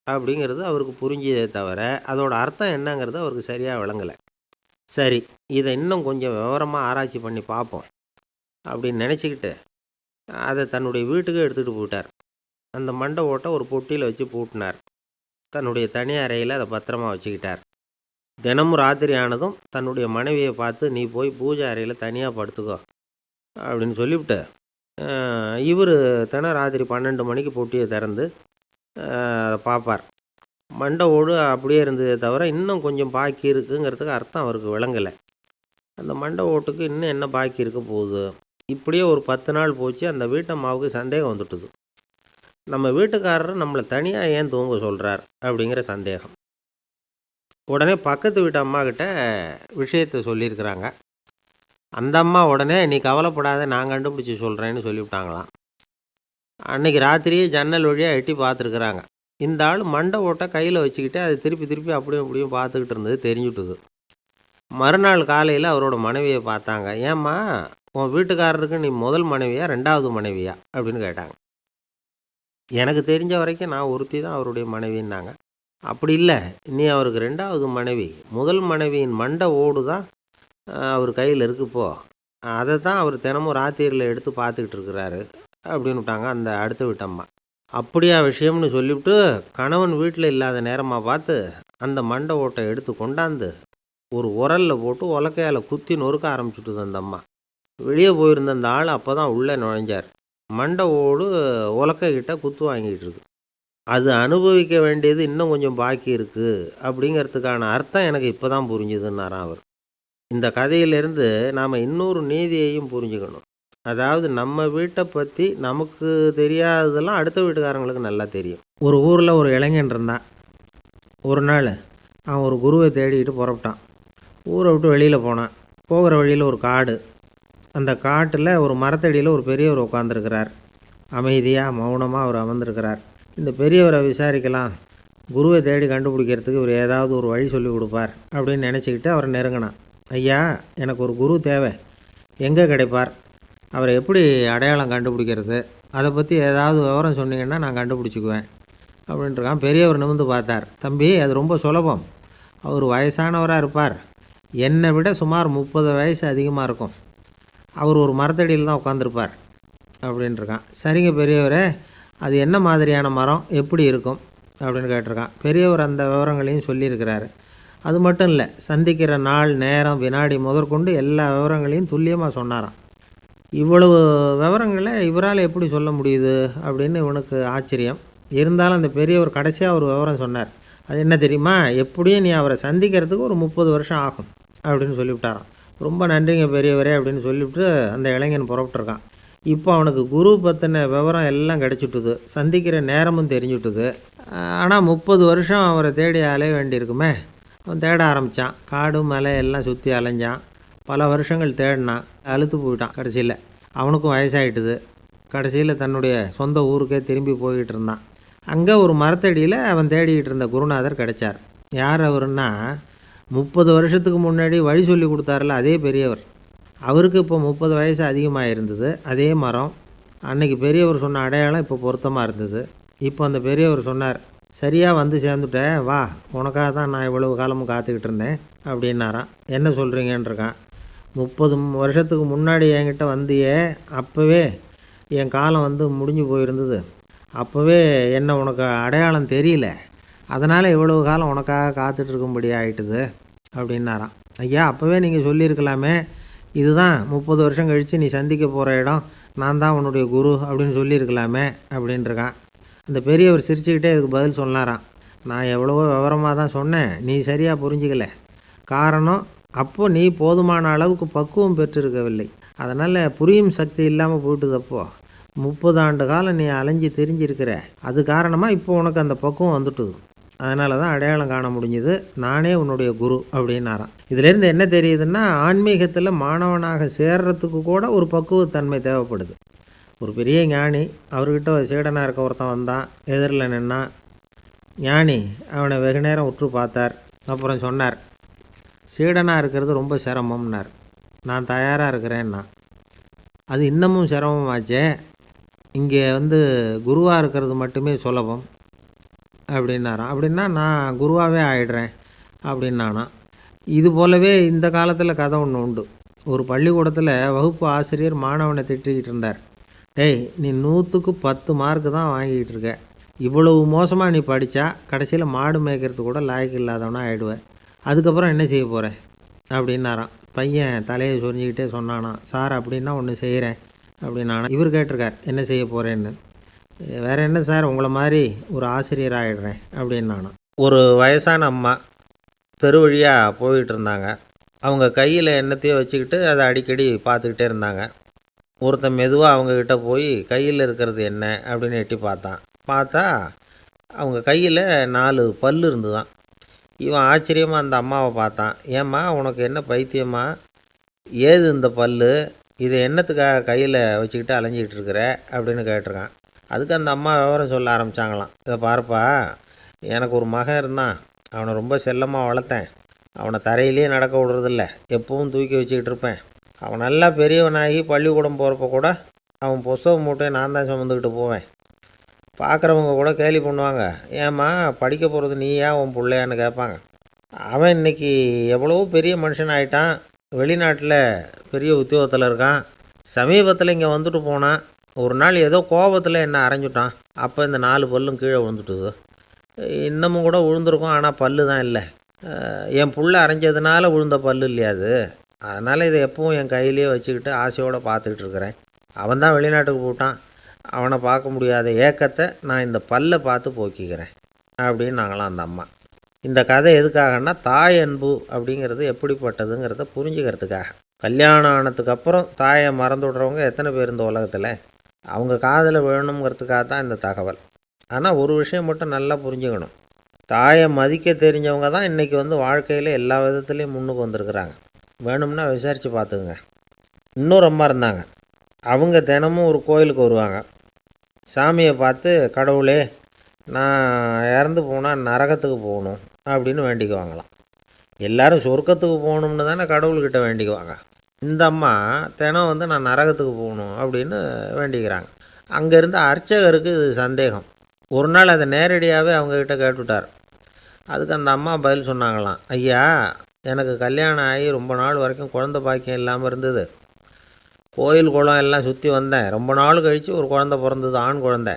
அப்படிங்கிறது அவருக்கு புரிஞ்சதே தவிர அதோட அர்த்தம் என்னங்கிறது அவருக்கு சரியாக விளங்கலை. சரி, இதை இன்னும் கொஞ்சம் விவரமாக ஆராய்ச்சி பண்ணி பார்ப்போம் அப்படின்னு நினச்சிக்கிட்டு அதை தன்னுடைய வீட்டுக்கு எடுத்துகிட்டு போயிட்டார். அந்த மண்டை ஓட்டை ஒரு பொட்டியில் வச்சு பூட்டினார். தன்னுடைய தனி அறையில் அதை பத்திரமா வச்சுக்கிட்டார். தினமும் ராத்திரி ஆனதும் தன்னுடைய மனைவியை பார்த்து, நீ போய் பூஜை அறையில் தனியாக படுத்துக்கோ அப்படின்னு சொல்லிவிட்டு இவர் தினம் ராத்திரி 12 மணிக்கு பொட்டியை திறந்து அதை பார்ப்பார். மண்டை ஓடு அப்படியே இருந்ததே தவிர இன்னும் கொஞ்சம் பாக்கி இருக்குங்கிறதுக்கு அர்த்தம் அவருக்கு விளங்கலை. அந்த மண்டை ஓட்டுக்கு இன்னும் என்ன பாக்கி இருக்க போகுது? இப்படியே ஒரு 10 நாள் போச்சு. அந்த வீட்டம்மாவுக்கு சந்தேகம் வந்துட்டுது. நம்ம வீட்டுக்காரர் நம்மளை தனியாக ஏன் தூங்க சொல்கிறார் அப்படிங்கிற சந்தேகம். உடனே பக்கத்து வீட்டு அம்மா கிட்ட விஷயத்தை சொல்லியிருக்கிறாங்க. அந்த அம்மா உடனே, நீ கவலைப்படாத, நான் கண்டுபிடிச்சி சொல்கிறேன்னு சொல்லிவிட்டாங்களாம். அன்றைக்கி ராத்திரியே ஜன்னல் வழியாக எட்டி பார்த்துருக்குறாங்க. இந்த ஆள் மண்டை ஓட்டை கையில் வச்சுக்கிட்டு அது திருப்பி திருப்பி அப்படியும் இப்படியும் பார்த்துக்கிட்டு இருந்தது தெரிஞ்சுட்டுது. மறுநாள் காலையில் அவரோட மனைவியை பார்த்தாங்க. ஏம்மா, உன் வீட்டுக்காரருக்கு நீ முதல் மனைவியா 2வது மனைவியா அப்படின்னு கேட்டாங்க. எனக்கு தெரிஞ்ச வரைக்கும் நான் ஒருத்தி தான் அவருடைய மனைவின்னாங்க. அப்படி இல்லை, நீ அவருக்கு 2வது மனைவி. முதல் மனைவியின் மண்டை ஓடு தான் அவர் கையில் இருக்குப்போ, அதை தான் அவர் தினமும் ராத்திரியில் எடுத்து பார்த்துக்கிட்டு இருக்கிறாரு அப்படின்னு விட்டாங்க அந்த அடுத்த வீட்டம்மா. அப்படியா விஷயம்னு சொல்லிவிட்டு கணவன் வீட்டில் இல்லாத நேரமாக பார்த்து அந்த மண்டை ஓட்டை எடுத்து கொண்டாந்து ஒரு உரலில் போட்டு உலக்கையால் குத்தி நொறுக்க ஆரம்பிச்சுட்டுது அந்த அம்மா. வெளியே போயிருந்த அந்த ஆள் அப்போ தான் உள்ளே நுழைஞ்சார். மண்டை ஓடு உலக்கைக்கிட்ட குத்து வாங்கிட்டு இருக்கு. அது அனுபவிக்க வேண்டியது இன்னும் கொஞ்சம் பாக்கி இருக்குது அப்படிங்கிறதுக்கான அர்த்தம் எனக்கு இப்போ தான் புரிஞ்சுதுன்னாராம் அவர். இந்த கதையிலேருந்து நாம் இன்னொரு நீதியையும் புரிஞ்சுக்கணும். அதாவது நம்ம வீட்டை பற்றி நமக்கு தெரியாததெல்லாம் அடுத்த வீட்டுக்காரங்களுக்கு நல்லா தெரியும். ஒரு ஊரில் ஒரு இளைஞன் இருந்தான். ஒரு நாள் அவன் ஒரு குருவை தேடிக்கிட்டு புறப்பட்டான். ஊரை விட்டு வெளியில் போனான். போகிற வழியில் ஒரு காடு. அந்த காட்டில் ஒரு மரத்தடியில் ஒரு பெரியவர் உட்காந்துருக்கிறார். அமைதியாக மௌனமாக அவர் அமர்ந்திருக்கிறார். இந்த பெரியவரை விசாரிக்கலாம், குருவை தேடி கண்டுபிடிக்கிறதுக்கு இவர் ஏதாவது ஒரு வழி சொல்லி கொடுப்பார் அப்படின்னு நினச்சிக்கிட்டு அவரை நெருங்கினான். ஐயா, எனக்கு ஒரு குரு தேவை, எங்கே கிடைப்பார்? அவரை எப்படி அடையாளம் கண்டுபிடிக்கிறது? அதை பற்றி ஏதாவது விவரம் சொன்னீங்கன்னா நான் கண்டுபிடிச்சிக்குவேன் அப்படின்ட்டுருக்கான். பெரியவர் நிமிர்ந்து பார்த்தார். தம்பி, அது ரொம்ப சுலபம். அவர் வயசானவராக இருப்பார். என்னை விட சுமார் 30 வயசு அதிகமாக இருக்கும். அவர் ஒரு மரத்தடியில் தான் உட்காந்துருப்பார் அப்படின்ட்டுருக்கான். சரிங்க பெரியவரே, அது என்ன மாதிரியான மரம், எப்படி இருக்கும் அப்படின்னு கேட்டிருக்கான். பெரியவர் அந்த விவரங்களையும் சொல்லியிருக்கிறாரு. அது மட்டும் இல்லை, சந்திக்கிற நாள், நேரம், வினாடி முதற்கொண்டு எல்லா விவரங்களையும் துல்லியமாக சொன்னாராம். இவ்வளவு விவரங்களை இவரால் எப்படி சொல்ல முடியுது அப்படின்னு இவனுக்கு ஆச்சரியம். இருந்தாலும் அந்த பெரியவர் கடைசியாக ஒரு விவரம் சொன்னார். அது என்ன தெரியுமா? எப்படியும் நீ அவரை சந்திக்கிறதுக்கு ஒரு 30 வருஷம் ஆகும் அப்படின்னு சொல்லிவிட்டாராம். ரொம்ப நன்றிங்க பெரியவரே அப்படின்னு சொல்லிவிட்டு அந்த இளைஞன் புறப்பட்டுருக்கான். இப்போ அவனுக்கு குரு பற்றின விவரம் எல்லாம் கிடச்சிட்டுது. சந்திக்கிற நேரமும் தெரிஞ்சுட்டுது. ஆனால் 30 வருஷம் அவரை தேடி அலைய வேண்டியிருக்குமே. அவன் தேட ஆரம்பித்தான். காடு மலை எல்லாம் சுற்றி அலைஞ்சான். பல வருஷங்கள் தேடினான். அழுத்து போயிட்டான். கடைசியில் அவனுக்கும் வயசாகிட்டுது. கடைசியில் தன்னுடைய சொந்த ஊருக்கே திரும்பி போய்கிட்டு இருந்தான். அங்கே ஒரு மரத்தடியில் அவன் தேடிக்கிட்டு இருந்த குருநாதர் கிடைச்சார். யார் அவருன்னா, 30 வருஷத்துக்கு முன்னாடி வழி சொல்லி கொடுத்தாருல அதே பெரியவர். அவருக்கு இப்போ 30 வயசு அதிகமாக இருந்தது. அதே மரம். அன்னைக்கு பெரியவர் சொன்ன அடையாளம் இப்போ பொருத்தமாக இருந்தது. இப்போ அந்த பெரியவர் சொன்னார், சரியாக வந்து சேர்ந்துட்டேன், வா, உனக்காக தான் நான் இவ்வளவு காலமும் காத்துக்கிட்டு இருந்தேன் அப்படின்னாராம். என்ன சொல்கிறீங்கன்றிருக்கான். 30 வருஷத்துக்கு முன்னாடி என்கிட்ட வந்தியே, அப்போவே என் காலம் வந்து முடிஞ்சு போயிருந்தது. அப்போவே என்ன உனக்கு அடையாளம் தெரியல, அதனால் இவ்வளவு காலம் உனக்காக காத்துட்ருக்கும்படி ஆகிட்டுது அப்படின்னாராம். ஐயா, அப்போவே நீங்கள் சொல்லியிருக்கலாமே, இதுதான் 30 வருஷம் கழித்து நீ சந்திக்க போகிற இடம், நான் தான் உன்னுடைய குரு அப்படின்னு சொல்லியிருக்கலாமே அப்படின்ட்டுருக்கான். அந்த பெரியவர் சிரிச்சுக்கிட்டே இதுக்கு பதில் சொன்னாராம். நான் எவ்வளவோ விவரமாக தான் சொன்னேன், நீ சரியாக புரிஞ்சிக்கல. காரணம், அப்போ நீ போதுமான அளவுக்கு பக்குவம் பெற்றிருக்கவில்லை. அதனால் புரியும் சக்தி இல்லாமல் போயிட்டுதப்போ 30 ஆண்டு காலம் நீ அலைஞ்சி தெரிஞ்சிருக்கிற. அது காரணமாக இப்போ உனக்கு அந்த பக்குவம் வந்துட்டுது. அதனால தான் அடையாளம் காண முடிஞ்சுது. நானே உன்னுடைய குரு அப்படின்னாராம். இதிலேருந்து என்ன தெரியுதுன்னா, ஆன்மீகத்தில் மாணவனாக சேர்றதுக்கு கூட ஒரு பக்குவத்தன்மை தேவைப்படுது. ஒரு பெரிய ஞானி, அவர்கிட்ட ஒரு சீடனாக இருக்க ஒருத்தன் வந்தான். எதிரில் நின்னான். ஞானி அவனை வெகு நேரம் உற்று பார்த்தார். அப்புறம் சொன்னார், சீடனாக இருக்கிறது ரொம்ப சிரமம்னார். நான் தயாராக இருக்கிறேன்னா. அது இன்னமும் சிரமமாச்சே, இங்கே குருவாக இருக்கிறது மட்டுமே சுலபம் அப்படின்னாராம். அப்படின்னா நான் குருவாகவே ஆயிடுறேன் அப்படின்னானா. இது போலவே இந்த காலத்தில் கதை ஒன்று உண்டு. ஒரு பள்ளிக்கூடத்தில் வகுப்பு ஆசிரியர் மாணவனை திட்டிக்கிட்டு இருந்தார். டேய், நீ 100க்கு 10 மார்க்கு தான் வாங்கிக்கிட்டு இருக்க. இவ்வளவு மோசமாக நீ படித்தா கடைசியில் மாடு மேய்க்கிறது கூட லாய்க்கு இல்லாதவனா ஆகிடுவேன். அதுக்கப்புறம் என்ன செய்ய போகிற அப்படின்னாராம். பையன் தலையை சொரிஞ்சிக்கிட்டே சொன்னானா, சார் அப்படின்னா ஒன்று செய்கிறேன் அப்படின்னானா. இவர் கேட்டிருக்கார், என்ன செய்ய போகிறேன்னு. வேறு என்ன சார், உங்களை மாதிரி ஒரு ஆசிரியர் ஆகிடுறேன் அப்படின்னானா. ஒரு வயசான அம்மா தெரு வழியாக போயிட்டு இருந்தாங்க. அவங்க கையில் எண்ணத்தையோ வச்சுக்கிட்டு அதை அடிக்கடி பார்த்துக்கிட்டே இருந்தாங்க. ஒருத்தன் மெதுவாக அவங்கக்கிட்ட போய் கையில் இருக்கிறது என்ன அப்படின்னு எட்டி பார்த்தா அவங்க கையில் 4 பல் இருந்துதான். இவன் ஆச்சரியமாக அந்த அம்மாவை பார்த்தான். ஏம்மா, உனக்கு என்ன பைத்தியமா? ஏது இந்த பல்? இதை என்னத்துக்காக கையில் வச்சுக்கிட்டு அலைஞ்சிக்கிட்டு இருக்கிற அப்படின்னு கேட்டிருக்கான். அதுக்கு அந்த அம்மா விவரம் சொல்ல ஆரம்பித்தாங்களாம். இதை பாருப்பா, எனக்கு ஒரு மகன் இருந்தான். அவனை ரொம்ப செல்லமாக வளர்த்தேன். அவனை தரையிலே நடக்க விடுறதில்ல, எப்பவும் தூக்கி வச்சுக்கிட்டு இருப்பேன். அவன் நல்லா பெரியவனாகி பள்ளிக்கூடம் போகிறப்ப கூட அவன் புஸ்தக மூட்டையை நான் தான் சுமந்துக்கிட்டு போவேன். பார்க்குறவங்க கூட கேலி பண்ணுவாங்க, ஏம்மா படிக்க போகிறது நீயா உன் பிள்ளையான்னு கேட்பாங்க. அவன் இன்றைக்கி எவ்வளவோ பெரிய மனுஷன் ஆகிட்டான். வெளிநாட்டில் பெரிய உத்தியோகத்தில் இருக்கான். சமீபத்தில் இங்கே வந்துட்டு போனான். ஒரு நாள் ஏதோ கோபத்தில் என்னை அரைஞ்சுட்டான். அப்போ இந்த 4 பல்லும் கீழே விழுந்துட்டுது. இன்னமும் கூட விழுந்திருக்கும், ஆனால் பல்லு தான் இல்லை. என் புள்ள அரைஞ்சதுனால விழுந்த பல்லு இல்லையா அது. அதனால் இதை எப்பவும் என் கையிலே வச்சுக்கிட்டு ஆசையோடு பார்த்துக்கிட்டு இருக்கிறேன். அவன் தான் வெளிநாட்டுக்கு போட்டான். அவனை பார்க்க முடியாத ஏக்கத்தை நான் இந்த பல்லை பார்த்து போக்கிக்கிறேன் அப்படின்னு நாங்களாம் அந்த அம்மா. இந்த கதை எதுக்காகன்னா, தாய் அன்பு அப்படிங்கிறது எப்படிப்பட்டதுங்கிறத புரிஞ்சுக்கிறதுக்காக. கல்யாணம் ஆனதுக்கப்புறம் தாயை மறந்து விட்றவங்க எத்தனை பேர் இந்த உலகத்தில்? அவங்க காதில் வேணுங்கிறதுக்காக தான் இந்த தகவல். ஆனால் ஒரு விஷயம் மட்டும் நல்லா புரிஞ்சுக்கணும். தாயை மதிக்க தெரிஞ்சவங்க தான் இன்றைக்கி வாழ்க்கையில் எல்லா விதத்துலேயும் முன்னுக்கு வந்திருக்கிறாங்க. வேணும்னா விசாரித்து பார்த்துக்குங்க. இன்னொரு அம்மா இருந்தாங்க. அவங்க தினமும் ஒரு கோயிலுக்கு வருவாங்க. சாமியை பார்த்து, கடவுளே, நான் இறந்து போனால் நரகத்துக்கு போகணும் அப்படின்னு வேண்டிக்குவாங்களாம். எல்லோரும் சொர்க்கத்துக்கு போகணும்னு தானே கடவுள்கிட்ட வேண்டிக்குவாங்க. இந்த அம்மா தினம் நான் நரகத்துக்கு போகணும் அப்படின்னு வேண்டிக்கிறாங்க. அங்கே இருந்த அர்ச்சகருக்கு இது சந்தேகம். ஒரு நாள் அதை நேரடியாகவே அவங்கக்கிட்ட கேட்டுவிட்டார். அதுக்கு அந்த அம்மா பதில் சொன்னாங்களாம், ஐயா, எனக்கு கல்யாணம் ஆகி ரொம்ப நாள் வரைக்கும் குழந்த பாக்கியம் இல்லாமல் இருந்தது. கோயில் குளம் எல்லாம் சுற்றி வந்தேன். ரொம்ப நாள் கழித்து ஒரு குழந்த பிறந்தது, ஆண் குழந்தை.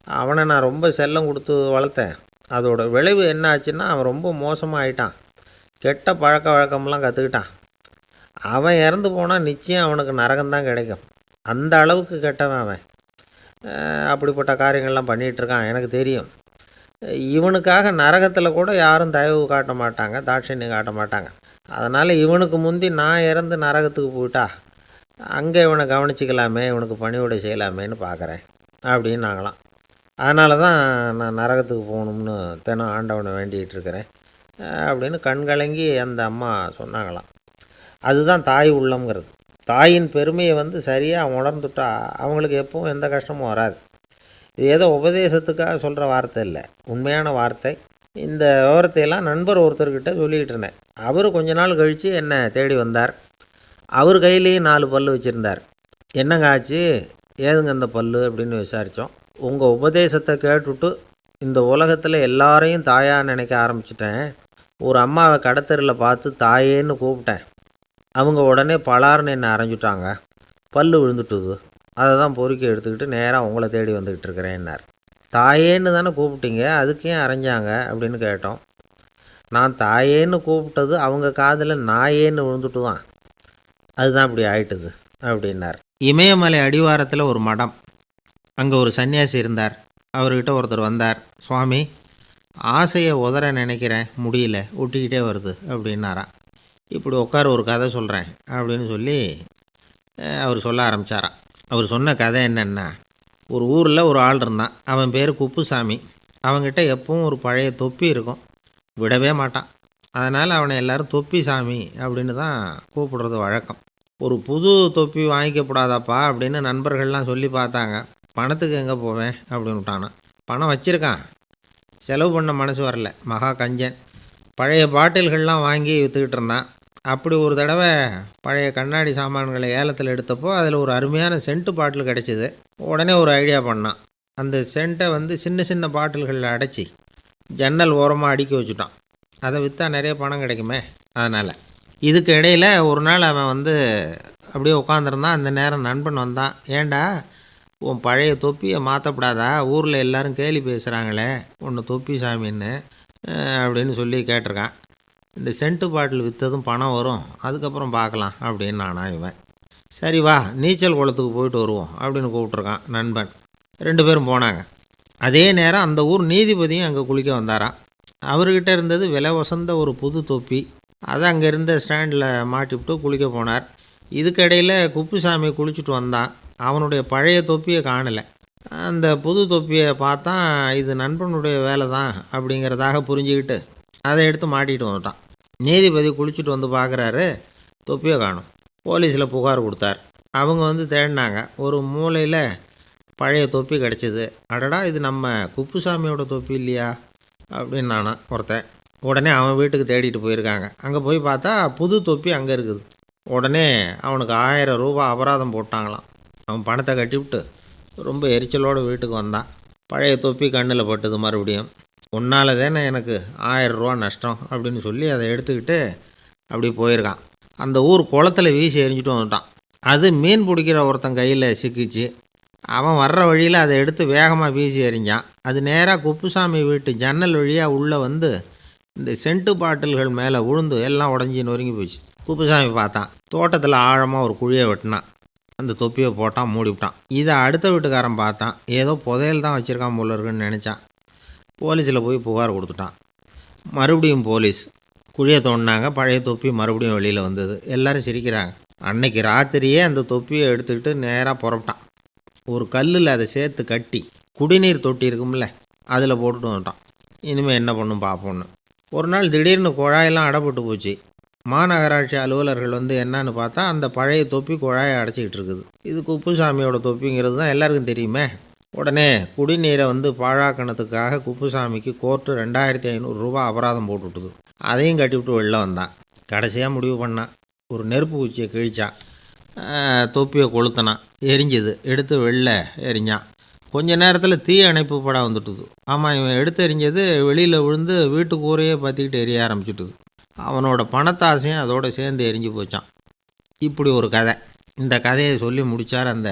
அவனை நான் ரொம்ப செல்லம் கொடுத்து வளர்த்தேன். அதோட விளைவு என்ன ஆச்சுன்னா, அவன் ரொம்ப மோசமாக ஆகிட்டான். கெட்ட பழக்க வழக்கம்லாம் கற்றுக்கிட்டான். அவன் இறந்து போனால் நிச்சயம் அவனுக்கு நரகம்தான் கிடைக்கும். அந்த அளவுக்கு கெட்டவன் அவன். அப்படிப்பட்ட காரியங்கள்லாம் பண்ணிகிட்ருக்கான், எனக்கு தெரியும். இவனுக்காக நரகத்தில் கூட யாரும் தயவு காட்ட மாட்டாங்க, தாட்சண்யம் காட்ட மாட்டாங்க. அதனால் இவனுக்கு முந்தி நான் இறந்து நரகத்துக்கு போயிட்டா அங்கே இவனை கவனிச்சிக்கலாமே, இவனுக்கு பணிவிடை செய்யலாமேன்னு பார்க்குறேன் அப்படின்னு நாங்களாம். அதனால தான் நான் நரகத்துக்கு போகணும்னு தினம் ஆண்டவனை வேண்டிகிட்டு இருக்கிறேன் அப்படின்னு கண்கலங்கி அந்த அம்மா சொன்னாங்களாம். அதுதான் தாய் உள்ளம்ங்கிறது. தாயின் பெருமையை சரியாக உணர்ந்துட்டா அவங்களுக்கு எப்பவும் எந்த கஷ்டமும் வராது. இது ஏதோ உபதேசத்துக்காக சொல்கிற வார்த்தை இல்லை, உண்மையான வார்த்தை. இந்த விவரத்தையெல்லாம் நண்பர் ஒருத்தர்கிட்ட சொல்லிக்கிட்டு இருந்தேன். அவர் கொஞ்ச நாள் கழித்து என்னை தேடி வந்தார். அவர் கையிலேயும் 4 பல் வச்சுருந்தார். என்னங்க ஆச்சு, ஏதுங்க இந்த பல் அப்படின்னு விசாரித்தோம். உங்கள் உபதேசத்தை கேட்டுவிட்டு இந்த உலகத்தில் எல்லாரையும் தாயாக நினைக்க ஆரம்பிச்சிட்டேன். ஒரு அம்மாவை கடத்தெருவில் பார்த்து தாயேன்னு கூப்பிட்டேன். அவங்க உடனே பலார்னு என்னை அரைஞ்சிட்டாங்க. பல் விழுந்துட்டுது. அதை தான் பொறுக்கி எடுத்துக்கிட்டு நேராக உங்களை தேடி வந்துக்கிட்டு இருக்கிறேன்னார். தாயேன்னு தானே கூப்பிட்டீங்க, அதுக்கு ஏன் அரைஞ்சாங்க அப்படின்னு கேட்டோம். நான் தாயேன்னு கூப்பிட்டது அவங்க காதில் நாயேன்னு விழுந்துட்டு தான், அதுதான் இப்படி ஆயிட்டுது அப்படின்னார். இமயமலை அடிவாரத்தில் ஒரு மடம். அங்கே ஒரு சன்னியாசி இருந்தார். அவர்கிட்ட ஒருத்தர் வந்தார். சுவாமி, ஆசையை உதற நினைக்கிறேன், முடியல, ஒட்டிக்கிட்டே வருது அப்படின்னாராம். இப்படி உட்கார, ஒரு கதை சொல்கிறேன் அப்படின்னு சொல்லி அவர் சொல்ல ஆரம்பித்தாராம். அவர் சொன்ன கதை என்னென்னா, ஒரு ஊரில் ஒரு ஆள் இருந்தான். அவன் பேர் குப்புசாமி. அவங்ககிட்ட எப்பவும் ஒரு பழைய தொப்பி இருக்கும், விடவே மாட்டான். அதனால் அவனை எல்லோரும் தொப்பி சாமி அப்படின்னு தான் கூப்பிடுறது வழக்கம். ஒரு புது தொப்பி வாங்கிக்கப்படாதாப்பா அப்படின்னு நண்பர்கள்லாம் சொல்லி பார்த்தாங்க. பணத்துக்கு எங்கே போவேன் அப்படின்னு விட்டானான். பணம் வச்சுருக்கான், செலவு பண்ண மனசு வரல, மகா கஞ்சன். பழைய பாட்டில்கள்லாம் வாங்கி விற்றுக்கிட்டு இருந்தான். அப்படி ஒரு தடவை பழைய கண்ணாடி சாமான்களை ஏலத்தில் எடுத்தப்போ அதில் ஒரு அருமையான சென்ட்டு பாட்டில் கிடச்சிது. உடனே ஒரு ஐடியா பண்ணான். அந்த சென்ட்டை சின்ன சின்ன பாட்டில்களில் அடைச்சி ஜன்னல் ஓரமாக அடுக்கி வச்சுட்டான். அதை விற்றா நிறைய பணம் கிடைக்குமே, அதனால். இதுக்கு இடையில் ஒரு நாள் அவன் அப்படியே உட்காந்துருந்தான். அந்த நேரம் நண்பன் வந்தான். ஏண்டா, உன் பழைய தொப்பியை மாற்றப்படாதா? ஊரில் எல்லோரும் கேலி பேசுகிறாங்களே ஒன்று தொப்பி சாமின்னு அப்படின்னு சொல்லி கேட்டிருக்கான். இந்த சென்ட்டு பாட்டில் விற்றதும் பணம் வரும், அதுக்கப்புறம் பார்க்கலாம் அப்படின்னு நானா இவன். சரி வா, நீச்சல் குளத்துக்கு போயிட்டு வருவோம் அப்படின்னு கூப்பிட்ருக்கான் நண்பன். 2 பேரும் போனாங்க. அதே நேரம் அந்த ஊர் நீதிபதியும் அங்கே குளிக்க வந்தாராம். அவர்கிட்ட இருந்தது விலை வசந்த ஒரு புது தொப்பி. அதை அங்கே இருந்த ஸ்டாண்டில் மாட்டிவிட்டு குளிக்க போனார். இதுக்கிடையில் குப்புசாமி குளிச்சுட்டு வந்தான். அவனுடைய பழைய தொப்பியை காணலை. அந்த புது தொப்பியை பார்த்தா இது நண்பனுடைய வேலை தான் அப்படிங்கிறதாக புரிஞ்சுக்கிட்டு அதை எடுத்து மாட்டிகிட்டு வந்துட்டான். நீதிபதி குளிச்சுட்டு வந்து பார்க்குறாரு, தொப்பியை காணும். போலீஸில் புகார் கொடுத்தார். அவங்க தேடினாங்க. ஒரு மூலையில் பழைய தொப்பி கிடச்சிது. அடடா, இது நம்ம குப்புசாமியோட தொப்பி இல்லையா அப்படின்னு நானா ஒருத்தன். உடனே அவன் வீட்டுக்கு தேடிட்டு போயிருக்காங்க. அங்கே போய் பார்த்தா புது தொப்பி அங்கே இருக்குது. உடனே அவனுக்கு 1000 ரூபா அபராதம் போட்டாங்களாம். அவன் பணத்தை கட்டிவிட்டு ரொம்ப எரிச்சலோடு வீட்டுக்கு வந்தான். பழைய தொப்பி கண்ணில் பட்டுது. மறுபடியும் உன்னால் தானே எனக்கு 1000 ரூபா நஷ்டம் அப்படின்னு சொல்லி அதை எடுத்துக்கிட்டு அப்படி போயிருக்கான். அந்த ஊர் குளத்தில் வீசி எரிஞ்சிட்டு வந்துட்டான். அது மீன் பிடிக்கிற ஒருத்தன் கையில் சிக்கிச்சு. அவன் வர்ற வழியில் அதை எடுத்து வேகமாக வீசி எறிஞ்சான். அது நேராக குப்புசாமி வீட்டு ஜன்னல் வழியாக உள்ளே இந்த சென்ட்டு பாட்டில்கள் மேலே விழுந்து எல்லாம் உடஞ்சி நொறுங்கி போச்சு. குப்புசாமி பார்த்தான். தோட்டத்தில் ஆழமாக ஒரு குழியை வெட்டினான். அந்த தொப்பியை போட்டான், மூடிவிட்டான். இதை அடுத்த வீட்டுக்காரன் பார்த்தான். ஏதோ புதையல் தான் வச்சுருக்கான் போல இருக்குன்னு நினச்சான். போலீஸில் போய் புகார் கொடுத்துட்டான். மறுபடியும் போலீஸ் குழியை தோண்டினாங்க. பழைய தொப்பி மறுபடியும் வெளியில் வந்தது. எல்லோரும் சிரிக்கிறாங்க. அன்னைக்கு ராத்திரியே அந்த தொப்பியை எடுத்துக்கிட்டு நேராக புறப்பட்டான். ஒரு கல்லில் அதை சேர்த்து கட்டி குடிநீர் தொட்டி இருக்கும்ல, அதில் போட்டுட்டு வந்துட்டான். இனிமேல் என்ன பண்ணும் பார்ப்போன்னு. ஒரு நாள் திடீர்னு குழாயெல்லாம் அடைப்பட்டு போச்சு. மாநகராட்சி அலுவலர்கள் என்னன்னு பார்த்தா அந்த பழைய தொப்பி குழாயை அடைச்சிக்கிட்டு இருக்குது. இது குப்புசாமியோட தொப்பிங்கிறது தான் எல்லாருக்கும் தெரியுமே. உடனே குடிநீரை பாழாக்கணத்துக்காக குப்புசாமிக்கு கோர்ட்டு 2500 ரூபா அபராதம் போட்டுவிட்டுது. அதையும் கட்டிவிட்டு வெளில வந்தான். கடைசியாக முடிவு பண்ணான். ஒரு நெருப்பு குச்சியை கிழிச்சான். தொப்பியை கொளுத்தினான். எரிஞ்சுது. எடுத்து வெளில எரிஞ்சான். கொஞ்ச நேரத்தில் தீ அணைப்பு படம் வந்துட்டுது. ஆமாம், இவன் எடுத்து எரிஞ்சது வெளியில் விழுந்து வீட்டு கூரையே பற்றிக்கிட்டு எரிய ஆரம்பிச்சுட்டுது. அவனோட பணத்தாசையும் அதோடு சேர்ந்து எரிஞ்சு போச்சான். இப்படி ஒரு கதை. இந்த கதையை சொல்லி முடித்தார் அந்த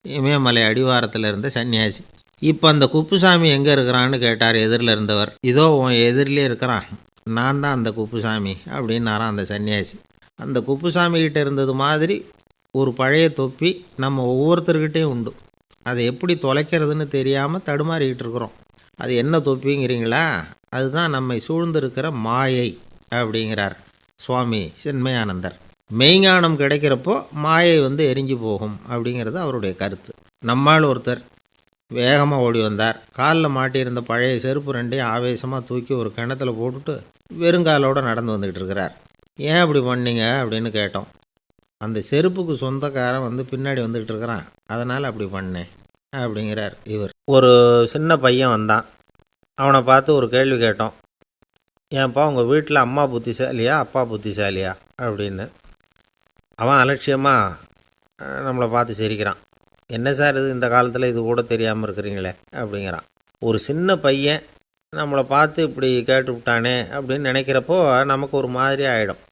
இமயமலை அடிவாரத்தில் இருந்த சன்னியாசி. இப்போ அந்த குப்புசாமி எங்கே இருக்கிறான்னு கேட்டார் எதிரில் இருந்தவர். இதோ உன் எதிரிலே இருக்கிறான், நான் தான் அந்த குப்புசாமி அப்படின்னாரான் அந்த சன்னியாசி. அந்த குப்புசாமிகிட்ட இருந்தது மாதிரி ஒரு பழைய தொப்பி நம்ம ஒவ்வொருத்தர்கிட்டையும் உண்டு. அதை எப்படி தொலைக்கிறதுன்னு தெரியாமல் தடுமாறிக்கிட்டு இருக்கிறோம். அது என்ன தொப்பிங்கிறீங்களா? அதுதான் நம்மை சூழ்ந்திருக்கிற மாயை அப்படிங்கிறார் சுவாமி சின்மயானந்தர். மெய்ஞானம் கிடைக்கிறப்போ மாயை எரிஞ்சு போகும் அப்படிங்கிறது அவருடைய கருத்து. நம்மால் ஒருத்தர் வேகமாக ஓடி வந்தார். காலில் மாட்டியிருந்த பழைய செருப்பு 2ஐயும் ஆவேசமாக தூக்கி ஒரு கிணத்துல போட்டுட்டு வெறுங்காலோடு நடந்து வந்துக்கிட்டு இருக்கிறார். ஏன் அப்படி பண்ணீங்க அப்படின்னு கேட்டோம். அந்த செருப்புக்கு சொந்தக்காரன் பின்னாடி வந்துக்கிட்டு இருக்கிறான், அதனால் அப்படி பண்ணேன் அப்படிங்கிறார் இவர். ஒரு சின்ன பையன் வந்தான். அவனை பார்த்து ஒரு கேள்வி கேட்டோம். ஏன்ப்பா உங்கள் வீட்டில் அம்மா புத்திசாலியா அப்பா புத்திசாலியா அப்படின்னு. அவன் அலட்சியமாக நம்மளை பார்த்து சிரிக்கிறான். என்ன சார் இது, இந்த காலத்தில் இது கூட தெரியாமல் இருக்கிறீங்களே அப்படிங்கிறான். ஒரு சின்ன பையன் நம்மளை பார்த்து இப்படி கேட்டு விட்டானே அப்படின்னு நினைக்கிறப்போ நமக்கு ஒரு மாதிரி ஆகிடும்.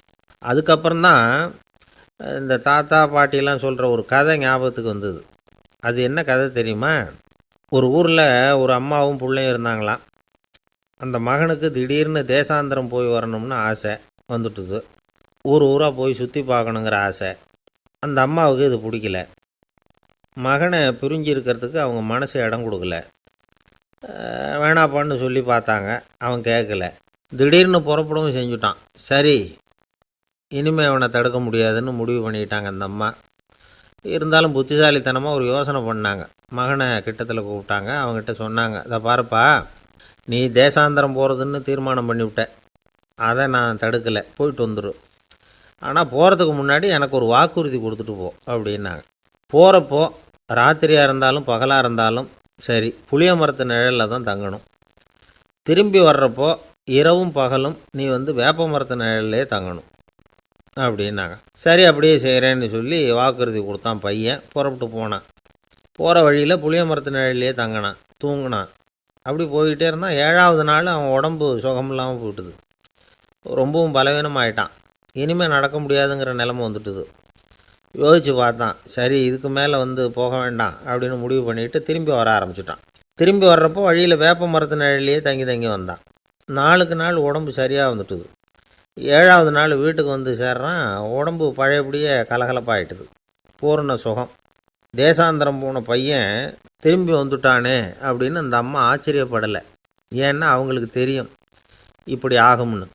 அதுக்கப்புறம்தான் இந்த தாத்தா பாட்டிலாம் சொல்கிற ஒரு கதை ஞாபகத்துக்கு வந்தது. அது என்ன கதை தெரியுமா? ஒரு ஊரில் ஒரு அம்மாவும் பிள்ளையும் இருந்தாங்களாம். அந்த மகனுக்கு திடீர்னு தேசாந்திரம் போய் வரணும்னு ஆசை வந்துட்டுது. ஊராக போய் சுற்றி பார்க்கணுங்கிற ஆசை. அந்த அம்மாவுக்கு இது பிடிக்கல. மகனை பிரிஞ்சு இருக்கிறதுக்கு அவங்க மனசு இடம் கொடுக்கல. வேணாப்பான்னு சொல்லி பார்த்தாங்க, அவன் கேட்கல. திடீர்னு புறப்படவும் செஞ்சுட்டான். சரி, இனிமேல் அவனை தடுக்க முடியாதுன்னு முடிவு பண்ணிக்கிட்டாங்க அந்த அம்மா. இருந்தாலும் புத்திசாலித்தனமாக ஒரு யோசனை பண்ணாங்க. மகனை கிட்டத்தில் கூப்பிட்டாங்க. அவங்ககிட்ட சொன்னாங்க, இதை பாருப்பா, நீ தேசாந்திரம் போகிறதுன்னு தீர்மானம் பண்ணிவிட்ட, அதை நான் தடுக்கலை, போயிட்டு வந்துடும். ஆனால் போகிறதுக்கு முன்னாடி எனக்கு ஒரு வாக்குறுதி கொடுத்துட்டு போ அப்படின்னாங்க. போகிறப்போ ராத்திரியாக இருந்தாலும் பகலாக இருந்தாலும் சரி, புளிய மரத்து நிழலில் தான் தங்கணும். திரும்பி வர்றப்போ இரவும் பகலும் நீ வந்து வேப்ப மரத்து நிழல்லே தங்கணும் அப்படின்னாங்க. சரி அப்படியே செய்கிறேன்னு சொல்லி வாக்குறுதி கொடுத்தான். பையன் புறப்பட்டு போனான். போகிற வழியில் புளிய மரத்து நிழல்லையே தங்கினான், தூங்கினான். அப்படி போய்கிட்டே இருந்தான். 7ஆவது நாள் அவன் உடம்பு சுகமில்லாமல் போயிட்டுது. ரொம்பவும் பலவீனமாயிட்டான். இனிமேல் நடக்க முடியாதுங்கிற நிலைமை வந்துட்டுது. யோசித்து பார்த்தான். சரி இதுக்கு மேலே வந்து போக வேண்டாம் அப்படின்னு முடிவு பண்ணிவிட்டு திரும்பி வர ஆரம்பிச்சிட்டான். திரும்பி வர்றப்போ வழியில் வேப்ப மரத்து நிழல்லையே தங்கி தங்கி வந்தான். நாளுக்கு நாள் உடம்பு சரியாக வந்துட்டுது. 7ஆவது நாள் வீட்டுக்கு வந்து சேர்றான். உடம்பு பழையபடியே கலகலப்பாயிட்டுது. பூரண சுகம். தேசாந்திரம் போன பையன் திரும்பி வந்துட்டானே அப்படின்னு அந்த அம்மா ஆச்சரியப்படலை. ஏன்னா அவங்களுக்கு தெரியும் இப்படி ஆகும்னு.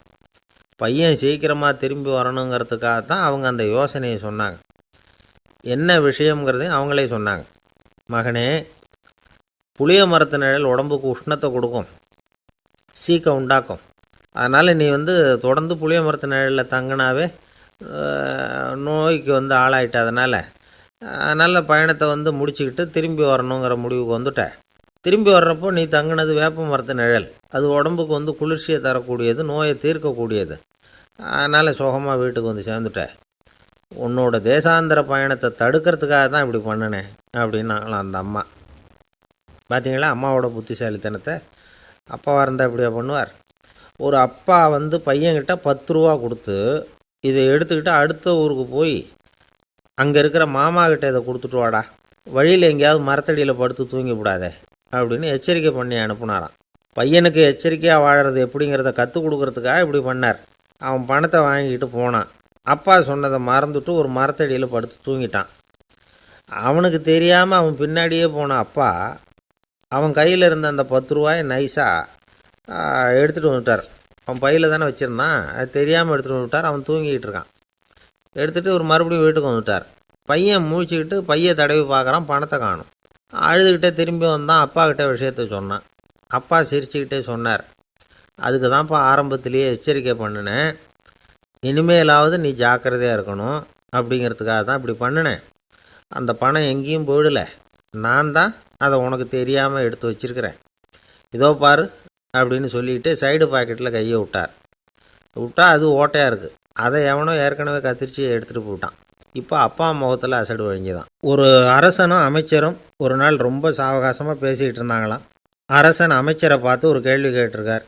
பையன் சீக்கிரமாக திரும்பி வரணுங்கிறதுக்காக தான் அவங்க அந்த யோசனையை சொன்னாங்க. என்ன விஷயங்கிறதையும் அவங்களே சொன்னாங்க. மகனே, புளிய மரத்து நிழல் உடம்புக்கு உஷ்ணத்தை கொடுக்கும், சீக்கம் உண்டாக்கும். அதனால் நீ வந்து தொடர்ந்து புளிய மரத்து நிழலில் தங்கினாவே நோய்க்கு வந்து ஆளாயிட்ட. நல்ல பயணத்தை வந்து முடிச்சுக்கிட்டு திரும்பி வரணுங்கிற முடிவுக்கு வந்துட்ட. திரும்பி வர்றப்போ நீ தங்கினது வேப்ப மரத்து நிழல். அது உடம்புக்கு வந்து குளிர்ச்சியை தரக்கூடியது, நோயை தீர்க்கக்கூடியது. அதனால் சுகமாக வீட்டுக்கு வந்து சேர்ந்துட்ட. உன்னோட தேசாந்திர பயணத்தை தடுக்கிறதுக்காக தான் இப்படி பண்ணினேன் அப்படின்னாங்களாம் அந்த அம்மா. பார்த்தீங்களா அம்மாவோட புத்திசாலித்தனத்தை? அப்பாவாக இருந்தால் இப்படியா பண்ணுவார்? ஒரு அப்பா வந்து பையன்கிட்ட 10 ரூபா கொடுத்து இதை எடுத்துக்கிட்டு அடுத்த ஊருக்கு போய் அங்கே இருக்கிற மாமா கிட்ட இதை கொடுத்துட்டு வாடா, வழியில் எங்கேயாவது மரத்தடியில் படுத்து தூங்கி விடாதே அப்படின்னு எச்சரிக்கை பண்ணி அனுப்புனாராம். பையனுக்கு எச்சரிக்கையாக வாழறது எப்படிங்கிறத கற்றுக் கொடுக்கறதுக்காக இப்படி பண்ணார். அவன் பணத்தை வாங்கிட்டு போனான். அப்பா சொன்னதை மறந்துட்டு ஒரு மரத்தடியில் படுத்து தூங்கிட்டான். அவனுக்கு தெரியாமல் அவன் பின்னாடியே போன அப்பா அவன் கையில் இருந்த அந்த 10 ரூபாயை நைஸாக எடுத்துகிட்டு வந்துட்டார். அவன் பையில் தானே வச்சுருந்தான், அது தெரியாமல் எடுத்துகிட்டு வந்துட்டார். அவன் தூங்கிக்கிட்டு இருக்கான். எடுத்துகிட்டு ஒரு மறுபடியும் வீட்டுக்கு வந்துட்டார். பையன் முழிச்சுக்கிட்டு பையை தடவி பார்க்குறான், பணத்தை காணும். அழுதுகிட்டே திரும்பி வந்தான். அப்பா கிட்டே விஷயத்த சொன்னான். அப்பா சிரிச்சுக்கிட்டே சொன்னார், அதுக்கு தான்ப்பா ஆரம்பத்திலேயே எச்சரிக்கை பண்ணினேன், இனிமேலாவது நீ ஜாக்கிரதையாக இருக்கணும் அப்படிங்கிறதுக்காக தான் இப்படி பண்ணினேன். அந்த பணம் எங்கேயும் போயிடலை, நான் தான் அதை உனக்கு தெரியாமல் எடுத்து வச்சிருக்கிறேன். இதோ பாரு அப்படின்னு சொல்லிட்டு சைடு பாக்கெட்டில் கையை விட்டா அது ஓட்டையாக இருக்குது. அதை எவனோ ஏற்கனவே கத்திரிச்சு எடுத்துகிட்டு போட்டான். இப்போ அப்பா முகத்தில் அசடு வழிஞ்சுதான். ஒரு அரசனும் அமைச்சரும் ஒரு நாள் ரொம்ப சாவகாசமாக பேசிக்கிட்டு இருந்தாங்களாம். அரசன் அமைச்சரை பார்த்து ஒரு கேள்வி கேட்டிருக்கார்.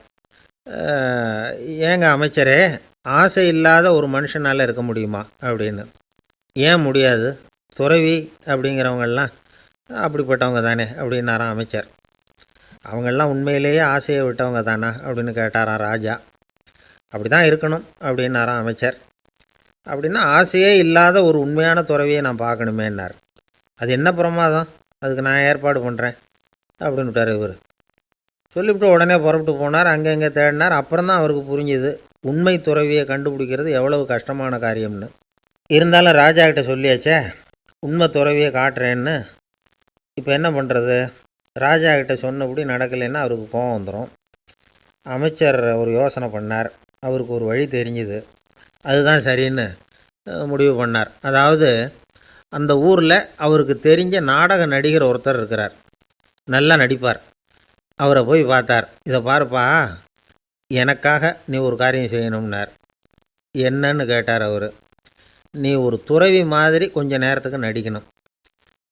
ஏங்க அமைச்சரே, ஆசை இல்லாத ஒரு மனுஷனால் இருக்க முடியுமா அப்படின்னு. ஏன் முடியாது, துறவி அப்படிங்கிறவங்கெல்லாம் அப்படிப்பட்டவங்க தானே அப்படின்னாராம் அமைச்சர். அவங்கெல்லாம் உண்மையிலேயே ஆசையை விட்டவங்க தானா அப்படின்னு கேட்டாராம் ராஜா. அப்படி தான் இருக்கணும் அப்படின்னாராம் அமைச்சர். அப்படின்னா ஆசையே இல்லாத ஒரு உண்மையான துறவியை நான் பார்க்கணுமேன்னார். அது என்ன பிரமாதம், அதுக்கு நான் ஏற்பாடு பண்ணுறேன் அப்படின்னு விட்டார் இவர். சொல்லிவிட்டு உடனே புறப்பட்டு போனார். அங்கே தேடினார். அப்புறம் தான் அவருக்கு புரிஞ்சுது உண்மை துறவியை கண்டுபிடிக்கிறது எவ்வளவு கஷ்டமான காரியம்னு. இருந்தாலும் ராஜா கிட்ட சொல்லியாச்சே உண்மை துறவியை காட்டுறேன்னு. இப்போ என்ன பண்ணுறது? ராஜா கிட்ட சொன்னபடி நடக்கலைன்னா அவருக்கு கோபம் வந்துடும். அமைச்சர் ஒரு யோசனை பண்ணார். அவருக்கு ஒரு வழி தெரிஞ்சுது. அதுதான் சரின்னு முடிவு பண்ணார். அதாவது அந்த ஊரில் அவருக்கு தெரிஞ்ச நாடக நடிகர் ஒருத்தர் இருக்கிறார், நல்லா நடிப்பார். அவரை போய் பார்த்தார். இதை பாருப்பா, எனக்காக நீ ஒரு காரியம் செய்யணும்னார். என்னன்னு கேட்டார் அவர். நீ ஒரு துறவி மாதிரி கொஞ்ச நேரத்துக்கு நடிக்கணும்.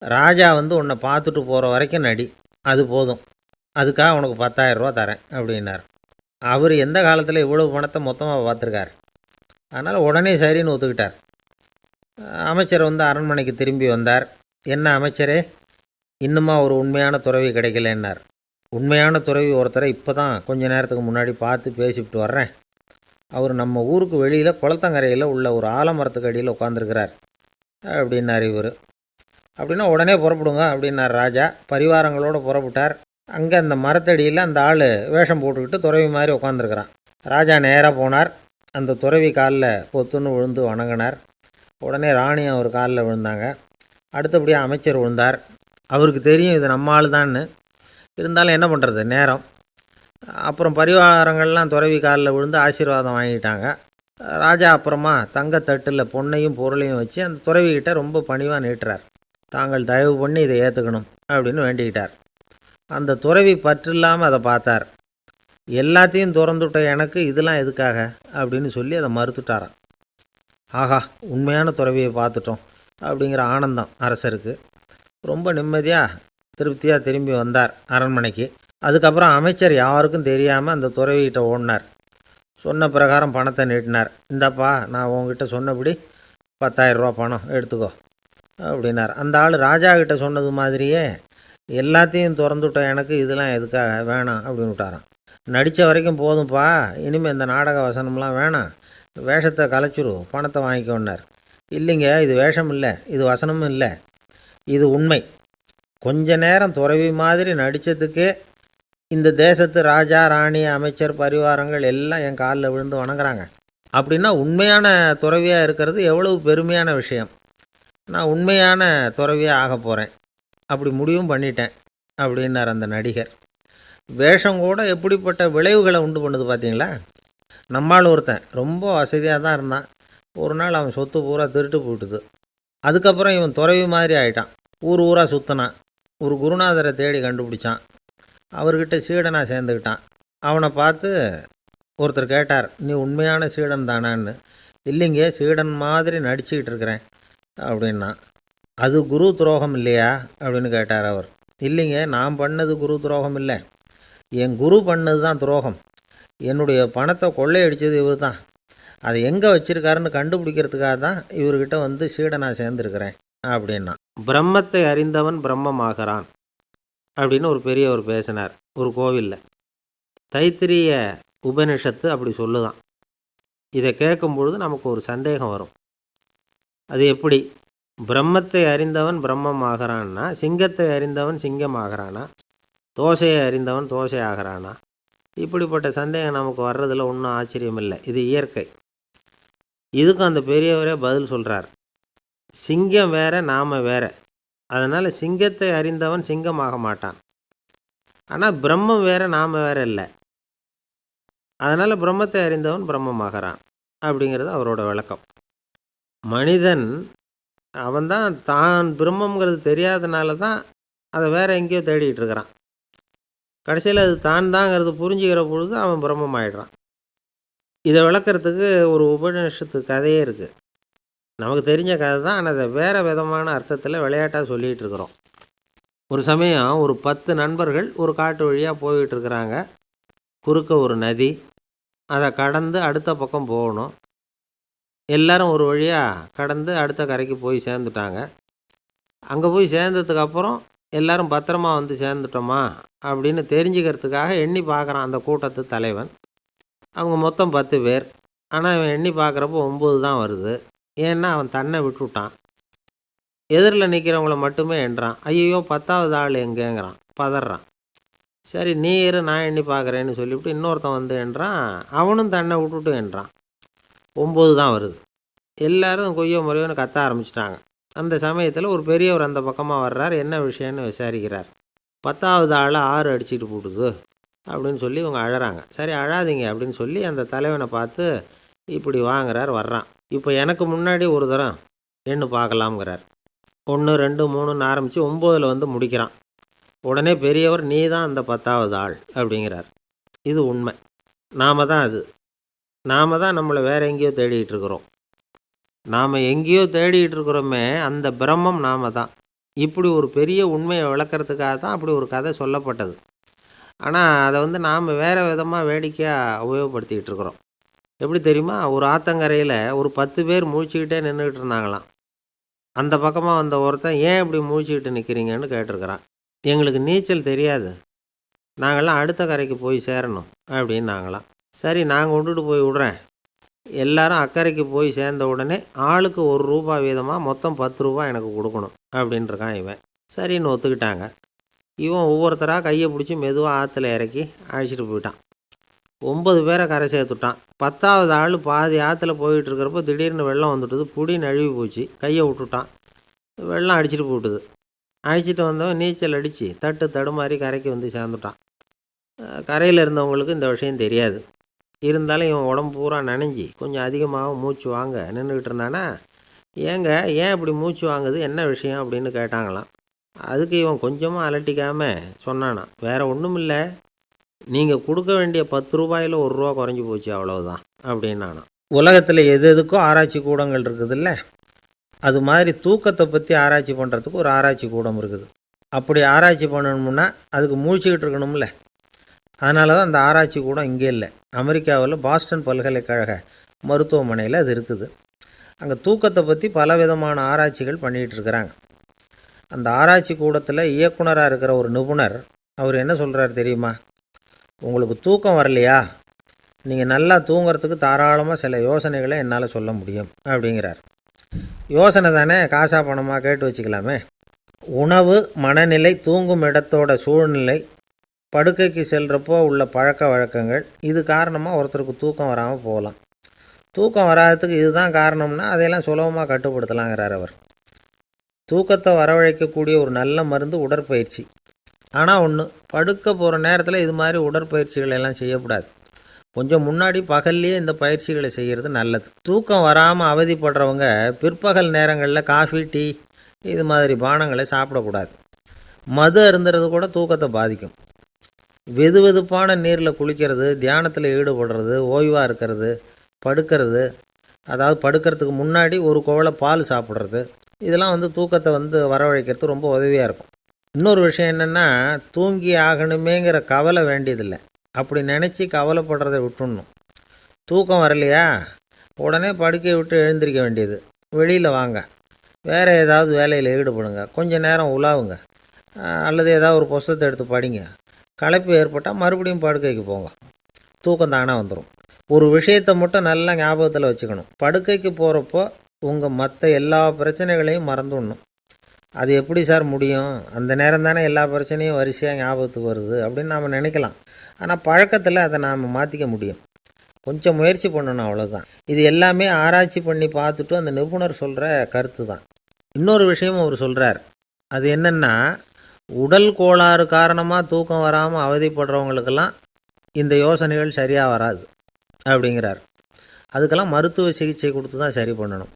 ராஜா வந்து உன்னை பார்த்துட்டு போகிற வரைக்கும் நடி, அது போதும். அதுக்காக உனக்கு 10,000 ரூபா தரேன் அப்படின்னார். அவர் எந்த காலத்தில் இவ்வளவு பணத்தை மொத்தமாக பார்த்துருக்கார். அதனால் உடனே சரின்னு ஒத்துக்கிட்டார். அமைச்சர் வந்து அரண்மனைக்கு திரும்பி வந்தார். என்ன அமைச்சரே, இன்னுமா ஒரு உண்மையான துறவி கிடைக்கலன்னார். உண்மையான துறவி ஒருத்தரை இப்போ தான் கொஞ்ச நேரத்துக்கு முன்னாடி பார்த்து பேசிவிட்டு வர்றேன். அவர் நம்ம ஊருக்கு வெளியில் குளத்தங்கரையில் உள்ள ஒரு ஆலமரத்துக்கு அடியில் உட்காந்துருக்கிறார் அப்படின்னார் இவர். அப்படின்னா உடனே புறப்படுங்க அப்படின்னார் ராஜா. பரிவாரங்களோடு புறப்பட்டார். அங்கே அந்த மரத்தடியில் அந்த ஆள் வேஷம் போட்டுக்கிட்டு துறவி மாதிரி உட்காந்துருக்கிறான். ராஜா நேராக போனார். அந்த துறவி காலில் பொத்துன்னு விழுந்து வணங்கினார். உடனே ராணி அவர் காலில் விழுந்தாங்க. அடுத்தபடியாக அமைச்சர் விழுந்தார். அவருக்கு தெரியும் இது நம்ம ஆள் தான்னு. இருந்தாலும் என்ன பண்ணுறது, நேரம். அப்புறம் பரிவாரங்கள்லாம் துறவி காலில் விழுந்து ஆசீர்வாதம் வாங்கிட்டாங்க. ராஜா அப்புறமா தங்கத்தட்டில் பொன்னையும் பொருளையும் வச்சு அந்த துறவிக்கிட்ட ரொம்ப பணிவாக நீட்டுறார். தாங்கள் தயவு பண்ணி இதை ஏற்றுக்கணும் அப்படின்னு வேண்டிக்கிட்டார். அந்த துறவி பற்றில்லாமல் அதை பார்த்தார். எல்லாத்தையும் திறந்துவிட்ட எனக்கு இதெல்லாம் எதுக்காக அப்படின்னு சொல்லி அதை மறுத்துட்டாராம். ஆஹா, உண்மையான துறவியை பார்த்துட்டோம் அப்படிங்கிற ஆனந்தம் அரசருக்கு. ரொம்ப நிம்மதியாக திருப்தியாக திரும்பி வந்தார் அரண்மனைக்கு. அதுக்கப்புறம் அமைச்சர் யாருக்கும் தெரியாமல் அந்த துறவிகிட்ட ஓடினார். சொன்ன பிரகாரம் பணத்தை நீட்டினார். இந்தப்பா, நான் உங்ககிட்ட சொன்னபடி 10,000 ரூபா பணம் எடுத்துக்கோ அப்படின்னார். அந்த ஆள் ராஜா கிட்ட சொன்னது மாதிரியே எல்லாத்தையும் திறந்துவிட்ட எனக்கு இதெல்லாம் எதுக்காக வேணாம் அப்படின்னு விட்டாராம். நடித்த வரைக்கும் போதும்ப்பா, இனிமேல் இந்த நாடக வசனம்லாம் வேணாம், வேஷத்தை கலைச்சிரு, பணத்தை வாங்கிக்கோன்னார். இல்லைங்க, இது வேஷம் இல்லை, இது வசனமும் இல்லை, இது உண்மை. கொஞ்ச நேரம் துறவி மாதிரி நடித்ததுக்கே இந்த தேசத்து ராஜா, ராணி, அமைச்சர், பரிவாரங்கள் எல்லாம் என் காலில் விழுந்து வணங்குறாங்க. அப்படின்னா உண்மையான துறவியாக இருக்கிறது எவ்வளவு பெருமையான விஷயம். நான் உண்மையான துறவியாக ஆக போகிறேன், அப்படி முடிவும் பண்ணிட்டேன் அப்படின்னார் அந்த நடிகர். வேஷம் கூட எப்படிப்பட்ட விளைவுகளை உண்டு பண்ணுது பார்த்தீங்களா. நம்மால் ஒருத்தன் ரொம்ப வசதியாக தான் இருந்தான். ஒரு நாள் அவன் சொத்து பூரா திருட்டு போட்டுது. அதுக்கப்புறம் இவன் துறவி மாதிரி ஆகிட்டான். ஊர் ஊராக சுற்றினான். ஒரு குருநாதரை தேடி கண்டுபிடிச்சான். அவர்கிட்ட சீடனாக சேர்ந்துக்கிட்டான். அவனை பார்த்து ஒருத்தர் கேட்டார், நீ உண்மையான சீடன் தானான்னு. இல்லைங்க, சீடன் மாதிரி நடிச்சுக்கிட்டு இருக்கிறேன் அப்படின்னா. அது குரு துரோகம் இல்லையா அப்படின்னு கேட்டார் அவர். இல்லைங்க, நான் பண்ணது குரு துரோகம் இல்லை, என் குரு பண்ணது தான் துரோகம். என்னுடைய பணத்தை கொள்ளையடித்தது இவர் தான். அதை எங்கே வச்சுருக்காருன்னு கண்டுபிடிக்கிறதுக்காக தான் இவர்கிட்ட வந்து சீடனாக சேர்ந்துருக்கிறேன் அப்படின்னா. பிரம்மத்தை அறிந்தவன் பிரம்மமாகிறான் அப்படின்னு ஒரு பெரியவர் பேசினார் ஒரு கோவிலில். தைத்திரிய உபனிஷத்து அப்படி சொல்லுதான். இதை கேட்கும் பொழுது நமக்கு ஒரு சந்தேகம் வரும். அது எப்படி? பிரம்மத்தை அறிந்தவன் பிரம்மம் ஆகிறான்னா, சிங்கத்தை அறிந்தவன் சிங்கம் ஆகிறானா, தோசையை அறிந்தவன் தோசை ஆகிறானா? இப்படிப்பட்ட சந்தேகம் நமக்கு வர்றதில் ஒன்றும் ஆச்சரியம் இல்லை. இது இயற்கை. இதுக்கும் அந்த பெரியவரே பதில் சொல்கிறார். சிங்கம் வேற, நாம் வேற. அதனால் சிங்கத்தை அறிந்தவன் சிங்கம் ஆக மாட்டான். ஆனால் பிரம்மம் வேற, நாம் வேற இல்லை. அதனால் பிரம்மத்தை அறிந்தவன் பிரம்மமாகிறான் அப்படிங்கிறது அவரோட விளக்கம். மனிதன் அவன்தான் தான் பிரம்மங்கிறது தெரியாதனால தான் அதை வேற எங்கேயோ தேடிட்டு இருக்கிறான். கடைசியில் அது தான் தாங்கிறது புரிஞ்சுக்கிற பொழுது அவன் பிரம்மம் ஆயிடுறான். இதை விளக்கிறதுக்கு ஒரு உபநிஷத்து கதையே இருக்குது. நமக்கு தெரிஞ்ச கதை தான், ஆனால் அதை வேறு விதமான அர்த்தத்தில் விளையாட்டாக சொல்லிகிட்டு இருக்கிறோம். ஒரு சமயம் ஒரு 10 நண்பர்கள் ஒரு காட்டு வழியாக போய்கிட்டு இருக்கிறாங்க. குறுக்க ஒரு நதி, அதை கடந்து அடுத்த பக்கம் போகணும். எல்லாரும் ஒரு வழியாக கடந்து அடுத்த கரைக்கு போய் சேர்ந்துட்டாங்க. அங்கே போய் சேர்ந்ததுக்கப்புறம் எல்லாரும் பத்திரமா வந்து சேர்ந்துட்டோமா அப்படின்னு தெரிஞ்சுக்கிறதுக்காக எண்ணி பார்க்குறான் அந்த கூட்டத்து தலைவன். அவங்க மொத்தம் 10 பேர். ஆனால் அவன் எண்ணி பார்க்குறப்போ 9 தான் வருது. ஏன்னா அவன் தன்னை விட்டுவிட்டான். எதிரில் நிற்கிறவங்கள மட்டுமே எண்ணுறான். ஐயோ, 10வது ஆள் எங்கேங்கிறான், பதறான். சரி, நீ இரு, நான் எண்ணி பார்க்குறேன்னு சொல்லிவிட்டு இன்னொருத்தன் வந்து எண்ணுறான். அவனும் தன்னை விட்டுவிட்டு எண்ணுறான். 9 தான் வருது. எல்லோரும் கொய்யோ முறையோன்னு கத்த ஆரம்பிச்சிட்டாங்க. அந்த சமயத்தில் ஒரு பெரியவர் அந்த பக்கமாக வர்றார். என்ன விஷயம்னு விசாரிக்கிறார். 10வது ஆள் 6 அடிச்சுட்டு போட்டுது அப்படின்னு சொல்லி இவங்க அழறாங்க. சரி, அழாதீங்க அப்படின்னு சொல்லி அந்த தலைவனை பார்த்து இப்படி வாங்குறார். வர்றான். இப்போ எனக்கு முன்னாடி ஒரு தரம் எண்ணு பார்க்கலாம்ங்கிறார். 1 2 3ன்னு ஆரம்பித்து 9ல் வந்து முடிக்கிறான். உடனே பெரியவர், நீ தான் அந்த 10வது ஆள் அப்படிங்கிறார். இது உண்மை. நாம் தான் அது. நாம் தான் நம்மளை வேறு எங்கேயோ தேடிகிட்டு இருக்கிறோம். நாம் எங்கேயோ தேடிகிட்டு இருக்கிறோமே, அந்த பிரம்மம் நாம் தான். இப்படி ஒரு பெரிய உண்மையை விளக்கிறதுக்காக தான் அப்படி ஒரு கதை சொல்லப்பட்டது. ஆனால் அதை வந்து நாம் வேறு விதமாக வேடிக்கையாக உபயோகப்படுத்திக்கிட்டு இருக்கிறோம். எப்படி தெரியுமா? ஒரு ஆத்தங்கரையில் ஒரு 10 பேர் முழிச்சுக்கிட்டே நின்றுக்கிட்டு இருந்தாங்களாம். அந்த பக்கமாக வந்த ஒருத்தன், ஏன் இப்படி முழிச்சுக்கிட்டு நிற்கிறீங்கன்னு கேட்டிருக்கிறான். எங்களுக்கு நீச்சல் தெரியாது, நாங்கள்லாம் அடுத்த கரைக்கு போய் சேரணும் அப்படின்னாங்களாம். சரி, நாங்கள் விட்டுட்டு போய் விட்றேன். எல்லாரும் அக்கறைக்கு போய் சேர்ந்த உடனே ஆளுக்கு ₹1 வீதமாக மொத்தம் ₹10 எனக்கு கொடுக்கணும் அப்படின்ட்டுருக்கான் இவன். சரின்னு ஒத்துக்கிட்டாங்க. இவன் ஒவ்வொருத்தராக கையை பிடிச்சி மெதுவாக ஆற்றுல இறக்கி அழைச்சிட்டு போயிட்டான். 9 பேரை கரை சேர்த்துட்டான். 10வது ஆள் பாதி ஆற்றுல போயிட்டு இருக்கிறப்போ திடீர்னு வெள்ளம் வந்துட்டுது. புடி நழுவி போச்சு. கையை விட்டுட்டான். வெள்ளம் அடிச்சிட்டு போட்டுது. அழைச்சிட்டு வந்தவன் நீச்சல் அடித்து தட்டு தடுமாறி கரைக்கு வந்து சேர்ந்துட்டான். கரையில் இருந்தவங்களுக்கு இந்த விஷயம் தெரியாது. இருந்தாலும் இவன் உடம்பு பூரா நனைஞ்சி கொஞ்சம் அதிகமாக மூச்சு வாங்க நின்றுக்கிட்டு இருந்தானா, ஏங்க ஏன் இப்படி மூச்சு வாங்குது, என்ன விஷயம் அப்படின்னு கேட்டாங்களாம். அதுக்கு இவன் கொஞ்சமாக அலட்டிக்காமல் சொன்னானான், வேறு ஒன்றும் இல்லை, நீங்கள் கொடுக்க வேண்டிய 10 ரூபாயில் 1 ரூபா குறைஞ்சி போச்சு, அவ்வளவுதான் அப்படின்னு நானும். உலகத்தில் எது எதுக்கும் ஆராய்ச்சி கூடங்கள் இருக்குதுல்ல, அது மாதிரி தூக்கத்தை பற்றி ஆராய்ச்சி பண்ணுறதுக்கு ஒரு ஆராய்ச்சி கூடம் இருக்குது. அப்படி ஆராய்ச்சி பண்ணணும்னா அதுக்கு முழிச்சுக்கிட்டு இருக்கணும்ல. அதனால தான் அந்த ஆராய்ச்சி கூடம் இங்கே இல்லை. அமெரிக்காவில் பாஸ்டன் பல்கலைக்கழக மருத்துவமனையில் அது இருக்குது. அங்கே தூக்கத்தை பற்றி பலவிதமான ஆராய்ச்சிகள் பண்ணிகிட்டு இருக்கிறாங்க. அந்த ஆராய்ச்சி கூடத்தில் இயக்குனராக இருக்கிற ஒரு நிபுணர், அவர் என்ன சொல்கிறார் தெரியுமா? உங்களுக்கு தூக்கம் வரலையா, நீங்கள் நல்லா தூங்கிறதுக்கு தாராளமாக சில யோசனைகளை என்னால் சொல்ல முடியும் அப்படிங்கிறார். யோசனை தானே, காசா பணமாக கேட்டு வச்சுக்கலாமே. உணவு, மனநிலை, தூங்கும் இடத்தோட சூழ்நிலை, படுக்கைக்கு செல்கிறப்போ உள்ள பழக்க வழக்கங்கள், இது காரணமாக ஒருத்தருக்கு தூக்கம் வராமல் போகலாம். தூக்கம் வராததுக்கு இதுதான் காரணம்னா அதையெல்லாம் சுலபமாக கட்டுப்படுத்தலாங்கிறார் அவர். தூக்கத்தை வரவழைக்கக்கூடிய ஒரு நல்ல மருந்து உடற்பயிற்சி. ஆனால் ஒன்று, படுக்க போகிற நேரத்தில் இது மாதிரி உடற்பயிற்சிகள் எல்லாம் செய்யக்கூடாது. கொஞ்சம் முன்னாடி பகல்லையே இந்த பயிற்சிகளை செய்கிறது நல்லது. தூக்கம் வராமல் அவதிப்படுறவங்க பிற்பகல் நேரங்களில் காஃபி, டீ இது மாதிரி பானங்களை சாப்பிடக்கூடாது. மது அருந்துறது கூட தூக்கத்தை பாதிக்கும். வெது வெதுப்பான நீரில் குளிக்கிறது, தியானத்தில் ஈடுபடுறது, ஓய்வாக இருக்கிறது, படுக்கிறது, அதாவது படுக்கிறதுக்கு முன்னாடி ஒரு குவளை பால் சாப்பிட்றது, இதெல்லாம் தூக்கத்தை வரவழைக்கிறது ரொம்ப உதவியாக இருக்கும். இன்னொரு விஷயம் என்னென்னா, தூங்கி ஆகணுமேங்கிற கவலை வேண்டியதில்லை. அப்படி நினச்சி கவலைப்படுறதை விட்டுடணும். தூக்கம் வரலையா, உடனே படுக்கையை விட்டு எழுந்திரிக்க வேண்டியது. வெளியில் வாங்க, வேறு ஏதாவது வேலையில் ஈடுபடுங்க, கொஞ்சம் நேரம் உலாவுங்க, அல்லது ஏதாவது ஒரு புஸ்தகத்தை எடுத்து படிங்க. களைப்பு ஏற்பட்டால் மறுபடியும் படுக்கைக்கு போங்க. தூக்கம் தானே வந்துடும். ஒரு விஷயத்தை மட்டும் நல்லா ஞாபகத்தில் வச்சுக்கணும். படுக்கைக்கு போகிறப்போ உங்கள் மற்ற எல்லா பிரச்சனைகளையும் மறந்துடணும். அது எப்படி சார் முடியும்? அந்த நேரம் தானே எல்லா பிரச்சனையும் வரிசையாக ஞாபகத்துக்கு வருது அப்படின்னு நாம் நினைக்கலாம். ஆனால் பழக்கத்தில் அதை நாம் மாற்றிக்க முடியும். கொஞ்சம் முயற்சி பண்ணணும், அவ்வளோதான். இது எல்லாமே ஆராய்ச்சி பண்ணி பார்த்துட்டு அந்த நிபுணர் சொல்கிற கருத்து தான். இன்னொரு விஷயமும் அவர் சொல்கிறார். அது என்னென்னா, உடல் கோளாறு காரணமாக தூக்கம் வராமல் அவதிப்படுறவங்களுக்கெல்லாம் இந்த யோசனைகள் சரியாக வராது அப்படிங்கிறார். அதுக்கெல்லாம் மருத்துவ சிகிச்சை கொடுத்து தான் சரி பண்ணணும்.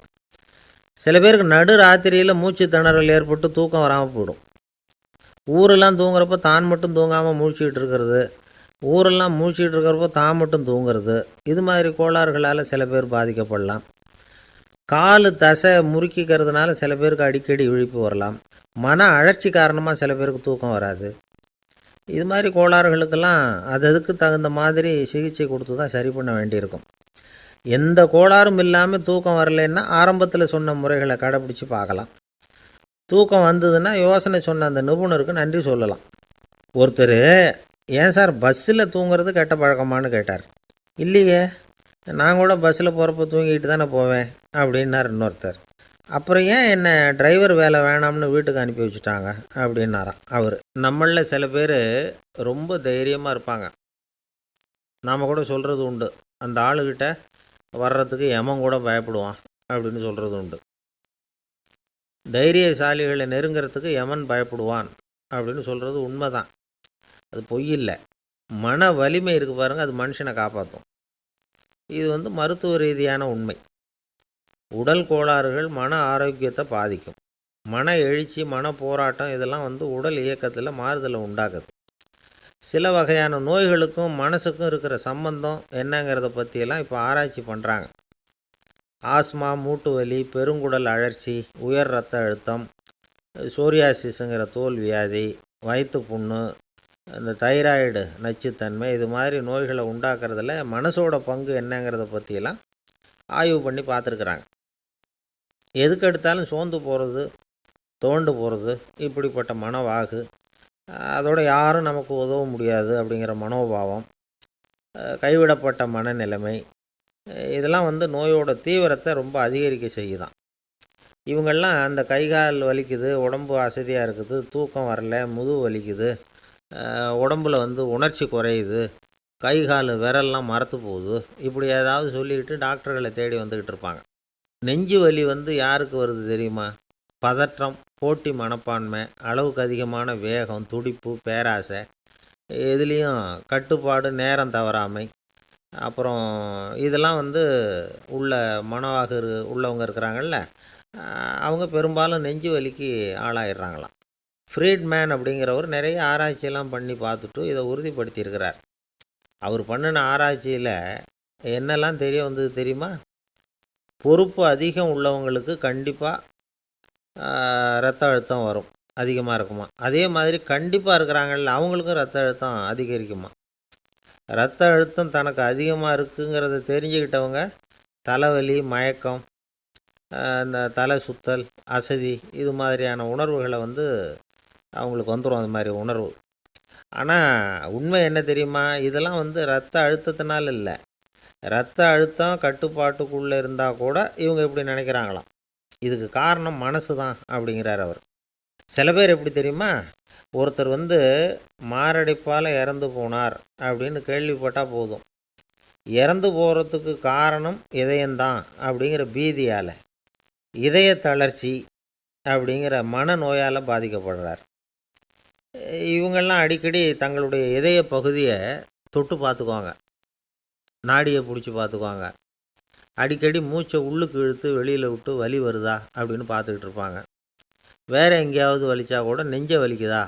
சில பேருக்கு நடு ராத்திரியில் மூச்சு திணறல் ஏற்பட்டு தூக்கம் வராமல் போயிடும். ஊரெல்லாம் தூங்குறப்போ தான் மட்டும் தூங்காமல் மூழ்கிட்டு இருக்கிறது, ஊரெல்லாம் மூழ்கிட்டு இருக்கிறப்போ தான் மட்டும் தூங்குறது, இது மாதிரி கோளாறுகளால் சில பேர் பாதிக்கப்படலாம். கால் தசை முறுக்கிக்கிறதுனால சில பேருக்கு அடிக்கடி விழிப்பு வரலாம். மன அழற்சி காரணமாக சில பேருக்கு தூக்கம் வராது. இது மாதிரி கோளாறுகளுக்கெல்லாம் அதுக்கு தகுந்த மாதிரி சிகிச்சை கொடுத்து தான் சரி பண்ண வேண்டியிருக்கும். எந்த கோளாறும் இல்லாமல் தூக்கம் வரலைன்னா ஆரம்பத்தில் சொன்ன முறைகளை கடைப்பிடிச்சி பார்க்கலாம். தூக்கம் வந்ததுன்னா யோசனை சொன்ன அந்த நிபுணருக்கு நன்றி சொல்லலாம். ஒருத்தர், ஏன் சார் பஸ்ஸில் தூங்குறது கெட்ட பழக்கமானு கேட்டார். இல்லையே, நான் கூட பஸ்ஸில் போகிறப்ப தூங்கிட்டு தானே போவேன் அப்படின்னார் இன்னொருத்தர். அப்புறம் ஏன் என்ன டிரைவர் வேலை வேணாம்னு வீட்டுக்கு அனுப்பி வச்சுட்டாங்க அப்படின்னாராம் அவர். நம்மளில் சில பேர் ரொம்ப தைரியமாக இருப்பாங்க. நாம் கூட சொல்கிறது உண்டு, அந்த ஆளுகிட்ட வர்றதுக்கு யமன் கூட பயப்படுவான் அப்படின்னு சொல்கிறது உண்டு. தைரியசாலிகளை நெருங்கிறதுக்கு யமன் பயப்படுவான் அப்படின்னு சொல்கிறது உண்மை தான். அது பொய் இல்லை. மன வலிமை இருக்குது பாருங்கள், அது மனுஷனை காப்பாற்றும். இது மருத்துவ ரீதியான உண்மை. உடல் கோளாறுகள் மன ஆரோக்கியத்தை பாதிக்கும். மன எழுச்சி, மன போராட்டம் இதெல்லாம் உடல் இயக்கத்தில் மாறுதலை உண்டாக்குது. சில வகையான நோய்களுக்கும் மனசுக்கும் இருக்கிற சம்பந்தம் என்னங்கிறத பற்றியெல்லாம் இப்போ ஆராய்ச்சி பண்ணுறாங்க. ஆஸ்மா, மூட்டு வலி, பெருங்குடல் அழற்சி, உயர் இரத்த அழுத்தம், சோரியாசிஸுங்கிற தோல் வியாதி, வயிற்று புண்ணு, இந்த தைராய்டு நச்சுத்தன்மை, இது மாதிரி நோய்களை உண்டாக்குறதுல மனசோட பங்கு என்னங்கிறத பற்றியெல்லாம் ஆய்வு பண்ணி பார்த்துருக்குறாங்க. எதுக்கு எடுத்தாலும் சோர்ந்து போகிறது, தோண்டு போகிறது, இப்படிப்பட்ட மனவாகு, அதோட யாரும் நமக்கு உதவ முடியாது அப்படிங்கிற மனோபாவம், கைவிடப்பட்ட மனநிலைமை, இதெல்லாம் நோயோட தீவிரத்தை ரொம்ப அதிகரிக்க செய்யுதான். இவங்கெல்லாம் அந்த கைகால் வலிக்குது, உடம்பு அசதியாக இருக்குது, தூக்கம் வரல, முதுகு வலிக்குது, உடம்புல உணர்ச்சி குறையுது, கை கால் விரல்லாம் மரத்து போகுது, இப்படி ஏதாவது சொல்லிக்கிட்டு டாக்டர்களை தேடி வந்துக்கிட்டு இருப்பாங்க. நெஞ்சு வலி யாருக்கு வருது தெரியுமா? பதற்றம், போட்டி மனப்பான்மை, அளவுக்கு அதிகமான வேகம், துடிப்பு, பேராசை, இதுலேயும் கட்டுப்பாடு, நேரம் தவறாமை, அப்புறம் இதெல்லாம் உள்ள மனவாக உள்ளவங்க இருக்கிறாங்கல்ல, அவங்க பெரும்பாலும் நெஞ்சு வலிக்கு ஆளாயிடுறாங்களாம். ஃப்ரீட்மேன் அப்படிங்கிறவர் நிறைய ஆராய்ச்சியெல்லாம் பண்ணி பார்த்துட்டு இதை உறுதிப்படுத்தியிருக்கிறார். அவர் பண்ணின ஆராய்ச்சியில் என்னெல்லாம் தெரிய வந்தது தெரியுமா? பொறுப்பு அதிகம் உள்ளவங்களுக்கு கண்டிப்பாக ரத்த அழுத்தம் வரும், அதிகமாக இருக்குமா. அதே மாதிரி கண்டிப்பாக இருக்கிறாங்கல்ல, அவங்களுக்கும் ரத்த அழுத்தம் அதிகரிக்குமா. ரத்த அழுத்தம் தனக்கு அதிகமாக இருக்குங்கிறத தெரிஞ்சுக்கிட்டவங்க தலைவலி, மயக்கம், இந்த தலை சுத்தல், அசதி, இது மாதிரியான உணர்வுகளை அவங்களுக்கு வந்துடும், அது மாதிரி உணர்வு. ஆனால் உண்மை என்ன தெரியுமா? இதெல்லாம் ரத்த அழுத்தத்தினால இல்லை. ரத்த அழுத்தம் கட்டுப்பாட்டுக்குள்ளே இருந்தால் கூட இவங்க இப்படி நினைக்கிறாங்களாம். இதுக்கு காரணம் மனசு தான் அப்படிங்கிறார் அவர். சில பேர் எப்படி தெரியுமா? ஒருத்தர் மாரடைப்பால் இறந்து போனார் அப்படின்னு கேள்விப்பட்டால் போதும், இறந்து போகிறதுக்கு காரணம் இதயம்தான் அப்படிங்கிற பீதியால், இதய தளர்ச்சி அப்படிங்கிற மனநோயால் பாதிக்கப்படுறார். இவங்கெல்லாம் அடிக்கடி தங்களுடைய இதய பகுதியை தொட்டு பார்த்துக்குவாங்க, நாடியை பிடிச்சி பார்த்துக்குவாங்க. அடிக்கடி மூச்சை உள்ளுக்கு இழுத்து வெளியில் விட்டு வலி வருதா அப்படின்னு பார்த்துக்கிட்டு இருப்பாங்க. வேறு எங்கேயாவது வலிச்சா கூட நெஞ்சை வலிக்குதா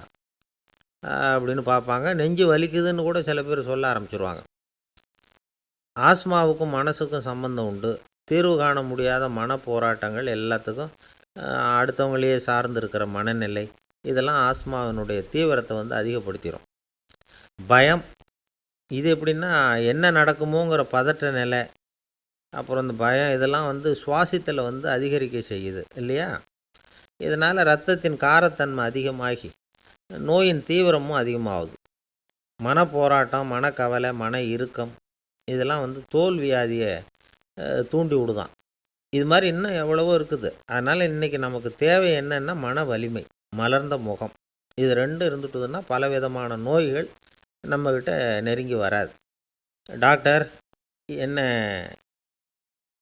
அப்படின்னு பார்ப்பாங்க. நெஞ்சு வலிக்குதுன்னு கூட சில பேர் சொல்ல ஆரம்பிச்சிருவாங்க. ஆஸ்மாவுக்கும் மனசுக்கும் சம்பந்தம் உண்டு. தீர்வு காண முடியாத மன போராட்டங்கள் எல்லாத்துக்கும் அடுத்தவங்களையே சார்ந்து இருக்கிற மனநிலை, இதெல்லாம் ஆஸ்மாவினுடைய தீவிரத்தை அதிகப்படுத்திடும். பயம், இது எப்படின்னா என்ன நடக்குமோங்கிற பதற்ற நிலை, அப்புறம் இந்த பயம், இதெல்லாம் சுவாசித்தலை அதிகரிக்க செய்யுது இல்லையா. இதனால் இரத்தத்தின் காரத்தன்மை அதிகமாகி நோயின் தீவிரமும் அதிகமாகுது. மன போராட்டம், மனக்கவலை, மன இறுக்கம், இதெல்லாம் தோல் வியாதியை தூண்டி விடுதான். இது மாதிரி இன்னும் எவ்வளவோ இருக்குது. அதனால் இன்றைக்கி நமக்கு தேவை என்னென்னா மன வலிமை, மலர்ந்த முகம். இது ரெண்டும் இருந்துட்டுதுன்னா பலவிதமான நோய்கள் நம்மக்கிட்ட நெருங்கி வராது. டாக்டர், என்ன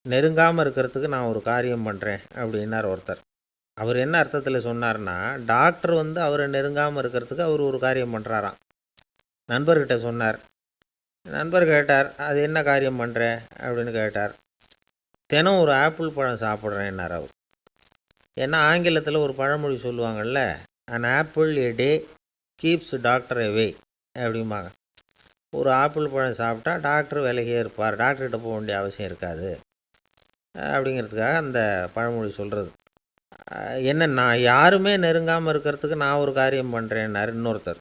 நெருங்காமல் இருக்கிறதுக்கு நான் ஒரு காரியம் பண்ணுறேன் அப்படின்னார் ஒருத்தர். அவர் என்ன அர்த்தத்தில் சொன்னார்னா, டாக்டர் அவரை நெருங்காமல் இருக்கிறதுக்கு அவர் ஒரு காரியம் பண்ணுறாராம். நண்பர்கிட்ட சொன்னார். நண்பர் கேட்டார், அது என்ன காரியம் பண்ணுற அப்படின்னு கேட்டார். தினம் ஒரு ஆப்பிள் பழம் சாப்பிட்றேன்னார் அவர். ஏன்னா ஆங்கிலத்தில் ஒரு பழமொழி சொல்லுவாங்கள்ல, an apple a day keeps doctor away அப்படிம்பாங்க. ஒரு ஆப்பிள் பழம் சாப்பிட்டா டாக்டர் விலகியே இருப்பார், டாக்டர்கிட்ட போக வேண்டிய அவசியம் இருக்காது அப்படிங்கிறதுக்காக அந்த பழமொழி சொல்கிறது. என்ன, நான் யாருமே நெருங்காமல் இருக்கிறதுக்கு நான் ஒரு காரியம் பண்ணுறேன்னார் இன்னொருத்தர்.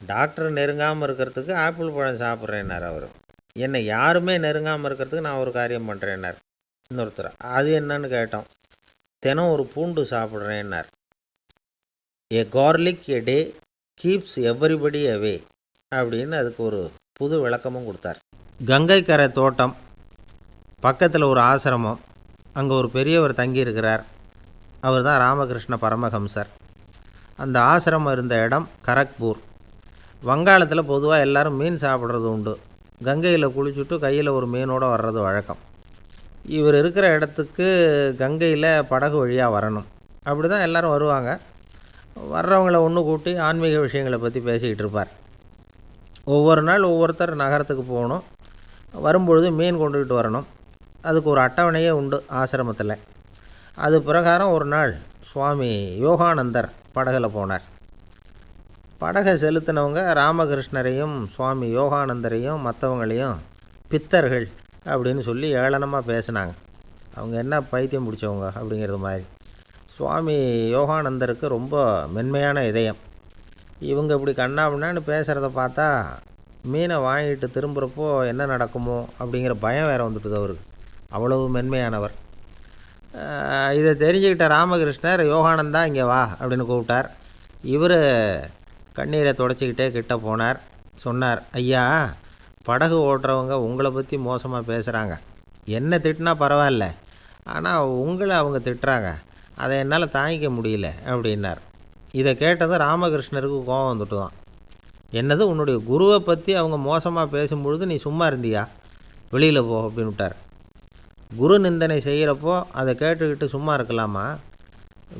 டாக்டர் நெருங்காமல் இருக்கிறதுக்கு ஆப்பிள் பழம் சாப்பிட்றேன்னார் அவர். என்னை யாருமே நெருங்காமல் இருக்கிறதுக்கு நான் ஒரு காரியம் பண்ணுறேன்னார் இன்னொருத்தர். அது என்னன்னு கேட்டோம். தினம் ஒரு பூண்டு சாப்பிட்றேன்னார். ஏ கார்லிக் எ டே கீப்ஸ் எவ்ரிபடி அவே அப்படின்னு அதுக்கு ஒரு புது விளக்கமும் கொடுத்தார். கங்கை கரை தோட்டம் பக்கத்தில் ஒரு ஆசிரமம், அங்கே ஒரு பெரியவர் தங்கியிருக்கிறார். அவர் தான் ராமகிருஷ்ண பரமஹம்சர். அந்த ஆசிரமம் இருந்த இடம் கரக்பூர். வங்காளத்தில் பொதுவாக எல்லோரும் மீன் சாப்பிட்றது உண்டு. கங்கையில் குளிச்சுட்டு கையில் ஒரு மீனோடு வர்றது வழக்கம். இவர் இருக்கிற இடத்துக்கு கங்கையில் படகு வழியாக வரணும். அப்படி தான் எல்லோரும் வருவாங்க. வர்றவங்கள ஒன்று கூட்டி ஆன்மீக விஷயங்களை பற்றி பேசிக்கிட்டு இருப்பார். ஒவ்வொரு நாள் ஒவ்வொருத்தர் நகரத்துக்கு போகணும். வரும்பொழுது மீன் கொண்டுக்கிட்டு வரணும். அதுக்கு ஒரு அட்டவணையே உண்டு ஆசிரமத்தில். அது பிரகாரம் ஒரு நாள் சுவாமி யோகானந்தர் படகில் போனார். படகை செலுத்தினவங்க ராமகிருஷ்ணரையும் சுவாமி யோகானந்தரையும் மற்றவங்களையும் பித்தர்கள் அப்படின்னு சொல்லி ஏளனமாக பேசினாங்க. அவங்க என்ன பைத்தியம் பிடிச்சவங்க அப்படிங்கிறது மாதிரி. சுவாமி யோகானந்தருக்கு ரொம்ப மென்மையான இதயம். இவங்க இப்படி கண்ணாபின்னான்னு பேசுகிறத பார்த்தா மீனை வாங்கிட்டு திரும்புகிறப்போ என்ன நடக்குமோ அப்படிங்கிற பயம் வேறு வந்துட்டுது அவருக்கு. அவ்வளவு மென்மையானவர். இதை தெரிஞ்சுக்கிட்ட ராமகிருஷ்ணர், யோகானந்தா இங்கே வா அப்படின்னு கூப்பிட்டார். இவர் கண்ணீரை தொடச்சிக்கிட்டே கிட்ட போனார். சொன்னார், ஐயா, படகு ஓட்டுறவங்க உங்களை பற்றி மோசமாக பேசுகிறாங்க. என்ன திட்டினா பரவாயில்ல, ஆனால் உங்களை அவங்க திட்டுறாங்க, அதை என்னால் தாங்கிக்க முடியல அப்படின்னார். இதை கேட்டதும் ராமகிருஷ்ணருக்கு கோபம் வந்துட்டு தான். என்னது, உன்னுடைய குருவை பற்றி அவங்க மோசமாக பேசும்பொழுது நீ சும்மா இருந்தியா, வெளியில் போ அப்படின்னு விட்டார். குரு நிந்தனை செய்கிறப்போ அதை கேட்டுக்கிட்டு சும்மா இருக்கலாமா?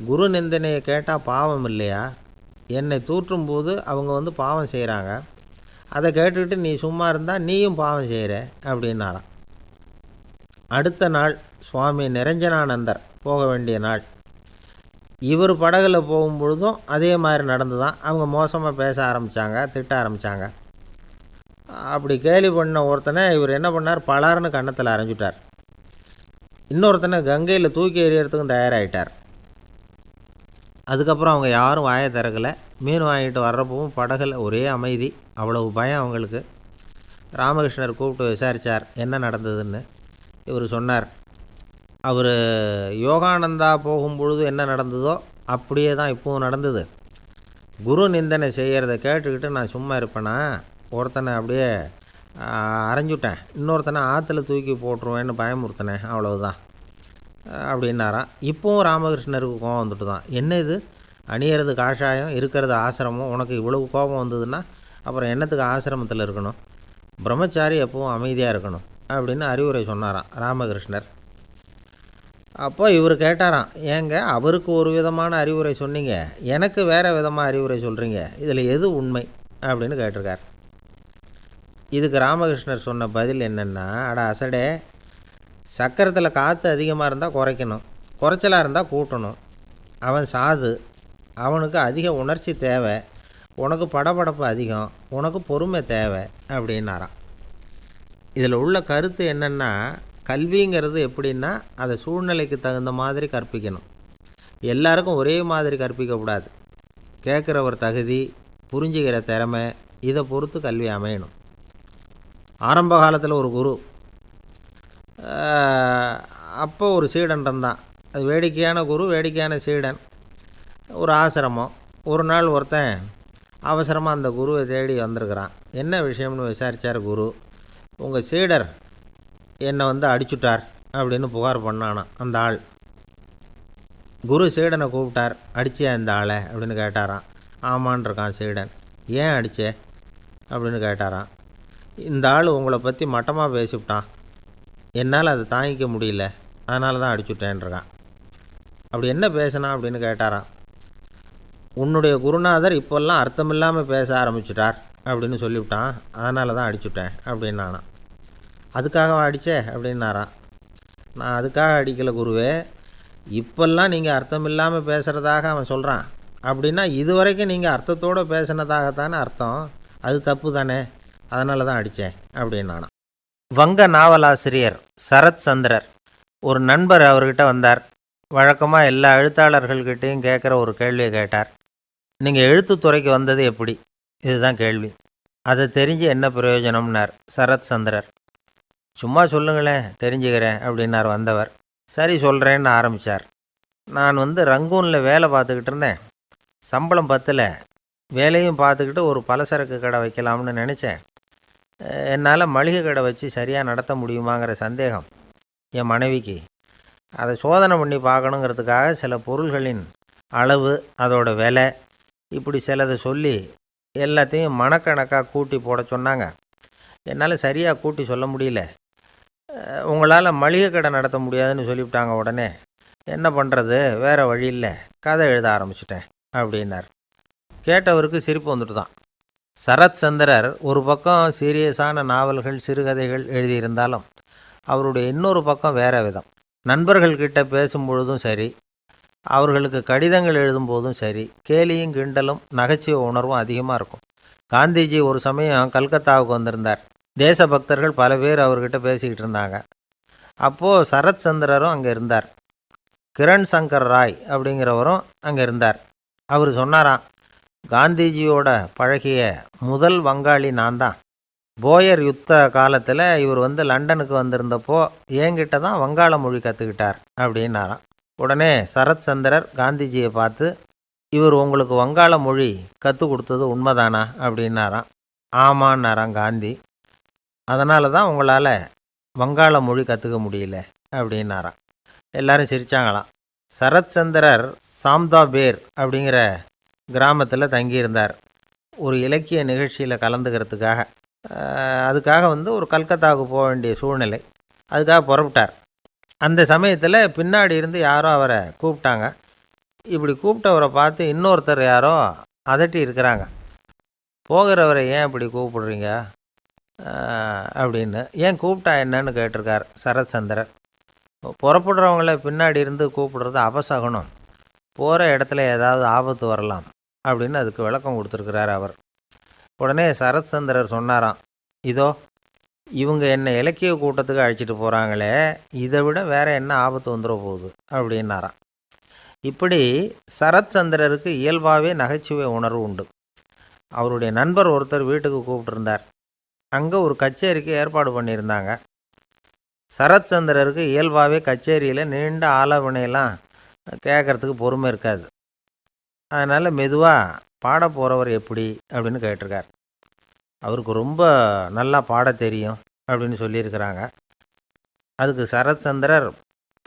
குரு நிந்தனையை கேட்டால் பாவம் இல்லையா? என்னை தூற்றும்போது அவங்க பாவம் செய்கிறாங்க, அதை கேட்டுக்கிட்டு நீ சும்மா இருந்தால் நீயும் பாவம் செய்கிற அப்படின்னாராம். அடுத்த நாள் சுவாமி நிரஞ்சனானந்தர் போக வேண்டிய நாள். இவர் படகுல போகும்பொழுதும் அதே மாதிரி நடந்து தான். அவங்க மோசமாக பேச ஆரம்பித்தாங்க, திட்ட ஆரம்பித்தாங்க. அப்படி கேலி பண்ண ஒருத்தனை இவர் என்ன பண்ணார், பலார்னு கன்னத்தில் அரைஞ்சிட்டார். இன்னொருத்தனை கங்கையில் தூக்கி எறியறதுக்கும் தயாராகிட்டார். அதுக்கப்புறம் அவங்க யாரும் வாயை திறக்கலை. மீன் வாங்கிட்டு வர்றப்பவும் படகுல ஒரே அமைதி, அவ்வளவு பயம் அவங்களுக்கு. ராமகிருஷ்ணர் கூப்பிட்டு விசாரித்தார் என்ன நடந்ததுன்னு. இவர் சொன்னார், அவர் யோகானந்தா போகும்பொழுது என்ன நடந்ததோ அப்படியே தான் இப்போவும் நடந்தது. குரு நிந்தனை செய்கிறத கேட்டுக்கிட்டு நான் சும்மா இருப்பேனா, ஒருத்தனை அப்படியே அரைஞ்சுட்டேன், இன்னொருத்தனை ஆற்றுல தூக்கி போட்டுருவேன்னு பயமுறுத்தினேன், அவ்வளவுதான் அப்படின்னாராம். இப்போவும் ராமகிருஷ்ணருக்கு கோபம் வந்துட்டு தான், என்ன இது அணியறது காஷாயம், இருக்கிறது ஆசிரமம், உனக்கு இவ்வளவு கோபம் வந்ததுன்னா அப்புறம் என்னத்துக்கு ஆசிரமத்தில் இருக்கணும், பிரம்மச்சாரி எப்பவும் அமைதியாக இருக்கணும் அப்படின்னு அறிவுரை சொன்னாராம் ராமகிருஷ்ணர். அப்போ இவர் கேட்டாராம், ஏங்க அவருக்கு ஒரு விதமான அறிவுரை சொன்னீங்க, எனக்கு வேறு விதமாக அறிவுரை சொல்கிறீங்க, இதில் எது உண்மை அப்படின்னு கேட்டிருக்கார். இதுக்கு ராமகிருஷ்ணர் சொன்ன பதில் என்னென்னா, அட அசடே, சக்கரத்தில் காற்று அதிகமாக இருந்தால் குறைக்கணும், குறைச்சலாக இருந்தால் கூட்டணும். அவன் சாது, அவனுக்கு அதிக உணர்ச்சி தேவை, உனக்கு படபடப்பு அதிகம், உனக்கு பொறுமை தேவை அப்படின்னாராம். இதில் உள்ள கருத்து என்னென்னா, கல்விங்கிறது எப்படின்னா அதை சூழ்நிலைக்கு தகுந்த மாதிரி கற்பிக்கணும். எல்லாருக்கும் ஒரே மாதிரி கற்பிக்கக்கூடாது. கேட்குறவர் தகுதி, புரிஞ்சுக்கிற திறமை, இதை பொறுத்து கல்வி அமையணும். ஆரம்ப காலத்தில் ஒரு குரு, அப்போ ஒரு சீடன் இருந்தான். அது வேடிக்கையான குரு, வேடிக்கையான சீடன். ஒரு ஆசிரமம். ஒரு நாள் ஒருத்தன் அவசரமாக அந்த குருவை தேடி வந்திருக்கிறான். என்ன விஷயம்னு விசாரித்தார் குரு. உங்கள் சீடர் என்னை அடிச்சுட்டார் அப்படின்னு புகார் பண்ணானா அந்த ஆள். குரு சீடனை கூப்பிட்டார். அடிச்சியா இந்த ஆளை அப்படின்னு கேட்டாரான். ஆமான் இருக்கான் சீடன். ஏன் அடித்தே அப்படின்னு கேட்டாரான். இந்த ஆள் உங்களை பற்றி மட்டமாக பேசிவிட்டான், என்னால் அதை தாங்கிக்க முடியல, அதனால தான் அடிச்சுட்டேன்ருக்கான். அப்படி என்ன பேசினா அப்படின்னு கேட்டாரான். உன்னுடைய குருநாதர் இப்போல்லாம் அர்த்தமில்லாமல் பேச ஆரம்பிச்சுட்டார் அப்படின்னு சொல்லிவிட்டான், அதனால தான் அடிச்சுட்டேன் அப்படின்னானா. அதுக்காக அடித்தே அப்படின்னாரான். நான் அதுக்காக அடிக்கலை குருவே, இப்போல்லாம் நீங்கள் அர்த்தம் இல்லாமல் பேசுகிறதாக அவன் சொல்கிறான், அப்படின்னா இதுவரைக்கும் நீங்கள் அர்த்தத்தோடு பேசினதாகத்தானே அர்த்தம், அது தப்பு தானே, அதனால தான் அடித்தேன் அப்படின்னானா. வங்க நாவலாசிரியர் சரத் சந்திரர் ஒரு நண்பர் அவர்கிட்ட வந்தார். வழக்கமாக எல்லா எழுத்தாளர்கள்கிட்டையும் கேட்குற ஒரு கேள்வியை கேட்டார். நீங்கள் எழுத்துத்துறைக்கு வந்தது எப்படி, இதுதான் கேள்வி. அதை தெரிஞ்சு என்ன பிரயோஜனம்னார் சரத் சந்திரர். சும்மா சொல்லுங்களேன் தெரிஞ்சுக்கிறேன் அப்படின்னார் வந்தவர். சரி சொல்கிறேன்னு ஆரம்பித்தார். நான் ரங்கூனில் வேலை பார்த்துக்கிட்டு இருந்தேன். சம்பளம் பத்தல, வேலையும் பார்த்துக்கிட்டு ஒரு பலசரக்கு கடை வைக்கலாம்னு நினச்சேன். என்னால் மளிகை கடை வச்சு சரியாக நடத்த முடியுமாங்கிற சந்தேகம் என் மனைவிக்கு. அதை சோதனை பண்ணி பார்க்கணுங்கிறதுக்காக சில பொருள்களின் அளவு, அதோட விலை, இப்படி சிலதை சொல்லி எல்லாத்தையும் மனக்கணக்காக கூட்டி போட சொன்னாங்க. என்னால் சரியாக கூட்டி சொல்ல முடியல. உங்களால் மளிகை கடை நடத்த முடியாதுன்னு சொல்லிவிட்டாங்க. உடனே என்ன பண்ணுறது, வேறு வழி இல்லை, கதை எழுத ஆரம்பிச்சிட்டேன் அப்படின்னார். கேட்டவருக்கு சிரிப்பு வந்துட்டு தான். சரத் சந்திரர் ஒரு பக்கம் சீரியஸான நாவல்கள், சிறுகதைகள் எழுதியிருந்தாலும் அவருடைய இன்னொரு பக்கம் வேறு விதம். நண்பர்கள்கிட்ட பேசும்பொழுதும் சரி, அவர்களுக்கு கடிதங்கள் எழுதும்போதும் சரி, கேலியும் கிண்டலும் நகைச்சுவை உணர்வும் அதிகமாக இருக்கும். காந்திஜி ஒரு சமயம் கல்கத்தாவுக்கு வந்திருந்தார். தேசபக்தர்கள் பல பேர் அவர்கிட்ட பேசிக்கிட்டு இருந்தாங்க. அப்போது சரத் சந்திரரும் அங்கே இருந்தார். கிரண் சங்கர் ராய் அப்படிங்கிறவரும் அங்கே இருந்தார். அவர் சொன்னாராம், காந்திஜியோட பழகிய முதல் வங்காளி நான் தான். போயர் யுத்த காலத்தில் இவர் லண்டனுக்கு வந்திருந்தப்போ என்கிட்ட தான் வங்காள மொழி கற்றுக்கிட்டார் அப்படின்னாராம். உடனே சரத் சந்திரர் காந்திஜியை பார்த்து, இவர் உங்களுக்கு வங்காள மொழி கற்றுக் கொடுத்தது உண்மைதானா அப்படின்னாராம். ஆமான்னாராம் காந்தி. அதனால தான் உங்களால் வங்காள மொழி கற்றுக்க முடியல அப்படின்னாராம். எல்லாரும் சிரித்தாங்களாம். சரத் சந்திரர் சாம்தாபேர் அப்படிங்கிற கிராமத்தில் தங்கியிருந்தார். ஒரு இலக்கிய நிகழ்ச்சியில் கலந்துக்கிறதுக்காக. அதுக்காக ஒரு கல்கத்தாவுக்கு போக வேண்டிய சூழ்நிலை. அதுக்காக புறப்பட்டார். அந்த சமயத்தில் பின்னாடி இருந்து யாரோ அவரை கூப்பிட்டாங்க. இப்படி கூப்பிட்டவரை பார்த்து இன்னொருத்தர் யாரோ அதட்டி இருக்கிறாங்க. போகிறவரை ஏன் இப்படி கூப்பிடுறீங்க அப்படின்னு. ஏன் கூப்பிட்டா என்னன்னு கேட்டிருக்கார் சரத் சந்திரர். புறப்படுறவங்கள பின்னாடி இருந்து கூப்பிடுறது அபசகுனம், போகிற இடத்துல ஏதாவது ஆபத்து வரலாம் அப்படின்னு அதுக்கு விளக்கம் கொடுத்துருக்கிறார் அவர். உடனே சரத் சந்திரர் சொன்னாராம், இதோ இவங்க என்னை இலக்கிய கூட்டத்துக்கு அழைச்சிட்டு போகிறாங்களே, இதை விட வேற என்ன ஆபத்து வந்துட போகுது அப்படின்னாராம். இப்படி சரத் சந்திரருக்கு இயல்பாகவே நகைச்சுவை உணர்வு உண்டு. அவருடைய நண்பர் ஒருத்தர் வீட்டுக்கு கூப்பிட்டுருந்தார். அங்கே ஒரு கச்சேரிக்கு ஏற்பாடு பண்ணியிருந்தாங்க. சரத் சந்திரருக்கு இயல்பாகவே கச்சேரியில் நீண்ட ஆலோசனையெல்லாம் கேட்குறதுக்கு பொறுமை இருக்காது. அதனால் மெதுவாக பாட போகிறவர் எப்படி அப்படின்னு கேட்டிருக்கார். அவருக்கு ரொம்ப நல்லா பாட தெரியும் அப்படின்னு சொல்லியிருக்கிறாங்க. அதுக்கு சரத் சந்திரர்,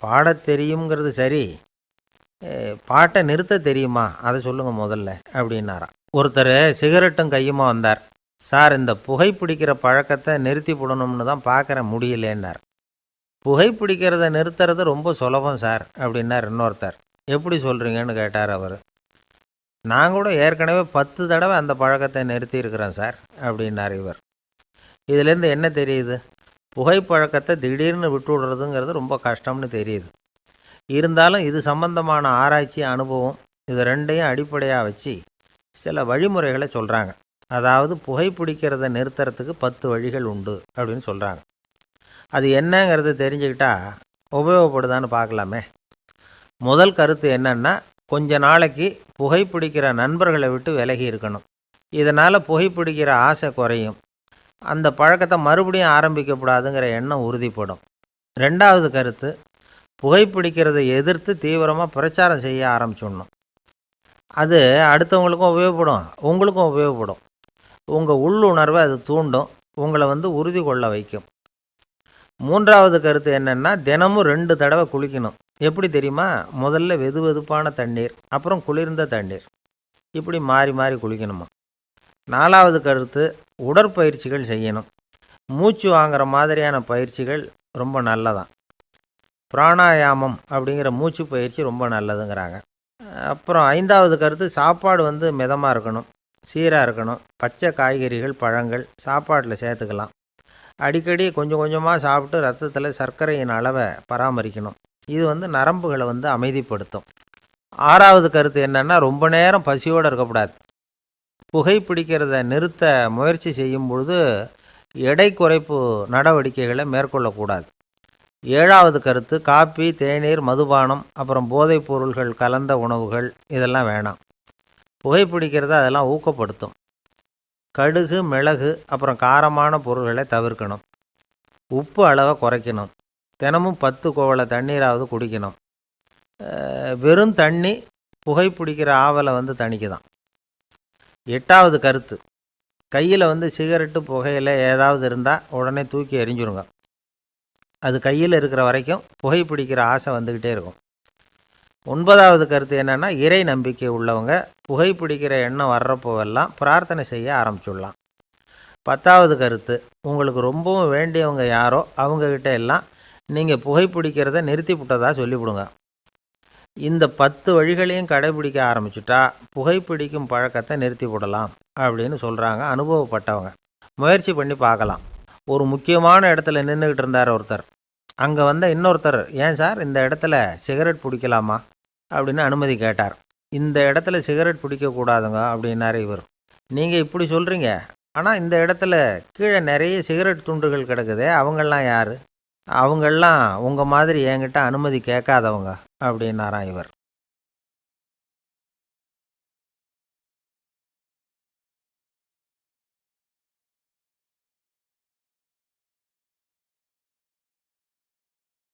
பாட தெரியுங்கிறது சரி, பாட்டை நிறுத்த தெரியுமா அதை சொல்லுங்கள் முதல்ல அப்படின்னாராம். ஒருத்தர் சிகரெட்டும் கையுமா வந்தார். சார், இந்த புகைப்பிடிக்கிற பழக்கத்தை நிறுத்தி போடணும்னு தான் பார்க்குறேன், முடியலேன்னார். புகைப்பிடிக்கிறத நிறுத்துறது ரொம்ப சுலபம் சார் அப்படின்னார் இன்னொருத்தர். எப்படி சொல்கிறீங்கன்னு கேட்டார் அவர். நான் கூட ஏற்கனவே 10 தடவை அந்த பழக்கத்தை நிறுத்தி இருக்கிறேன் சார் அப்படின்னார் இவர். இதிலேருந்து என்ன தெரியுது? புகைப்பழக்கத்தை திடீர்னு விட்டு விடுறதுங்கிறது ரொம்ப கஷ்டம்னு தெரியுது. இருந்தாலும் இது சம்பந்தமான ஆராய்ச்சி, அனுபவம், இது ரெண்டையும் அடிப்படையாக வச்சு சில வழிமுறைகளை சொல்கிறாங்க. அதாவது புகைப்பிடிக்கிறத நிறுத்துறதுக்கு 10 வழிகள் உண்டு அப்படின்னு சொல்கிறாங்க. அது என்னங்கிறது தெரிஞ்சுக்கிட்டா உபயோகப்படுதான்னு பார்க்கலாமே. முதல் கருத்து என்னன்னா, கொஞ்ச நாளைக்கு புகைப்பிடிக்கிற நண்பர்களை விட்டு விலகி இருக்கணும். இதனால் புகைப்பிடிக்கிற ஆசை குறையும். அந்த பழக்கத்தை மறுபடியும் ஆரம்பிக்கக்கூடாதுங்கிற எண்ணம் உறுதிப்படும். ரெண்டாவது கருத்து, புகைப்பிடிக்கிறதை எதிர்த்து தீவிரமாக பிரச்சாரம் செய்ய ஆரம்பிச்சிடணும். அது அடுத்தவங்களுக்கும் உபயோகப்படும், உங்களுக்கும் உபயோகப்படும். உங்கள் உள்ளுணர்வை அது தூண்டும், உங்களை உறுதி கொள்ள வைக்கும். மூன்றாவது கருத்து என்னென்னா, தினமும் 2 தடவை குளிக்கணும். எப்படி தெரியுமா? முதல்ல வெது வெதுப்பான தண்ணீர், அப்புறம் குளிர்ந்த தண்ணீர், இப்படி மாறி மாறி குளிக்கணுமா. நாலாவது கருத்து, உடற்பயிற்சிகள் செய்யணும். மூச்சு வாங்குற மாதிரியான பயிற்சிகள் ரொம்ப நல்லதான். பிராணாயாமம் அப்படிங்கிற மூச்சு பயிற்சி ரொம்ப நல்லதுங்கிறாங்க. அப்புறம் ஐந்தாவது கருத்து, சாப்பாடு மிதமாக இருக்கணும், சீராக இருக்கணும். பச்சை காய்கறிகள், பழங்கள் சாப்பாட்டில் சேர்த்துக்கலாம். அடிக்கடி கொஞ்சம் கொஞ்சமாக சாப்பிட்டு ரத்தத்தில் சர்க்கரையின் அளவை பராமரிக்கணும். இது நரம்புகளை அமைதிப்படுத்தும். ஆறாவது கருத்து என்னென்னா, ரொம்ப நேரம் பசியோடு இருக்கக்கூடாது. புகைப்பிடிக்கிறத நிறுத்த முயற்சி செய்யும் பொழுது எடை குறைப்பு நடவடிக்கைகளை மேற்கொள்ளக்கூடாது. ஏழாவது கருத்து, காப்பி, தேநீர், மதுபானம், அப்புறம் போதைப் பொருள்கள் கலந்த உணவுகள் இதெல்லாம் வேணாம். புகைப்பிடிக்கிறத அதெல்லாம் ஊக்கப்படுத்தும். கடுகு, மிளகு, அப்புறம் காரமான பொருள்களை தவிர்க்கணும். உப்பு அளவை குறைக்கணும். தினமும் 10 குவளை தண்ணீராவது குடிக்கணும். வெறும் தண்ணி புகைப்பிடிக்கிற ஆவலை தணிக்குதான். எட்டாவது கருத்து, கையில் சிகரெட்டு, புகையில ஏதாவது இருந்தால் உடனே தூக்கி எறிஞ்சிருங்க. அது கையில் இருக்கிற வரைக்கும் புகைப்பிடிக்கிற ஆசை வந்துக்கிட்டே இருக்கும். ஒன்பதாவது கருத்து என்னென்னா, இறை நம்பிக்கை உள்ளவங்க புகைப்பிடிக்கிற எண்ணம் வர்றப்போவெல்லாம் பிரார்த்தனை செய்ய ஆரம்பிச்சுடலாம். 10வது கருத்து, உங்களுக்கு ரொம்பவும் வேண்டியவங்க யாரோ அவங்கக்கிட்ட எல்லாம் நீங்கள் புகைப்பிடிக்கிறத நிறுத்தி விட்டதாக சொல்லிவிடுங்க. இந்த 10 வழிகளையும் கடைபிடிக்க ஆரம்பிச்சுட்டா புகைப்பிடிக்கும் பழக்கத்தை நிறுத்தி விடலாம் அப்படின்னு சொல்கிறாங்க அனுபவப்பட்டவங்க. முயற்சி பண்ணி பார்க்கலாம். ஒரு முக்கியமான இடத்துல நின்றுக்கிட்டு இருந்தார் ஒருத்தர். அங்கே இன்னொருத்தர், ஏன் சார் இந்த இடத்துல சிகரெட் பிடிக்கலாமா அப்படின்னு அனுமதி கேட்டார். இந்த இடத்துல சிகரெட் பிடிக்கக்கூடாதுங்க அப்படின்னாரு இவர். நீங்கள் இப்படி சொல்கிறீங்க, ஆனால் இந்த இடத்துல கீழே நிறைய சிகரெட் துண்டுகள் கிடக்குதே, அவங்கெல்லாம் யார்? அவங்கெல்லாம் உங்கள் மாதிரி என்கிட்ட அனுமதி கேட்காதவங்க அப்படின்னாராம் இவர்.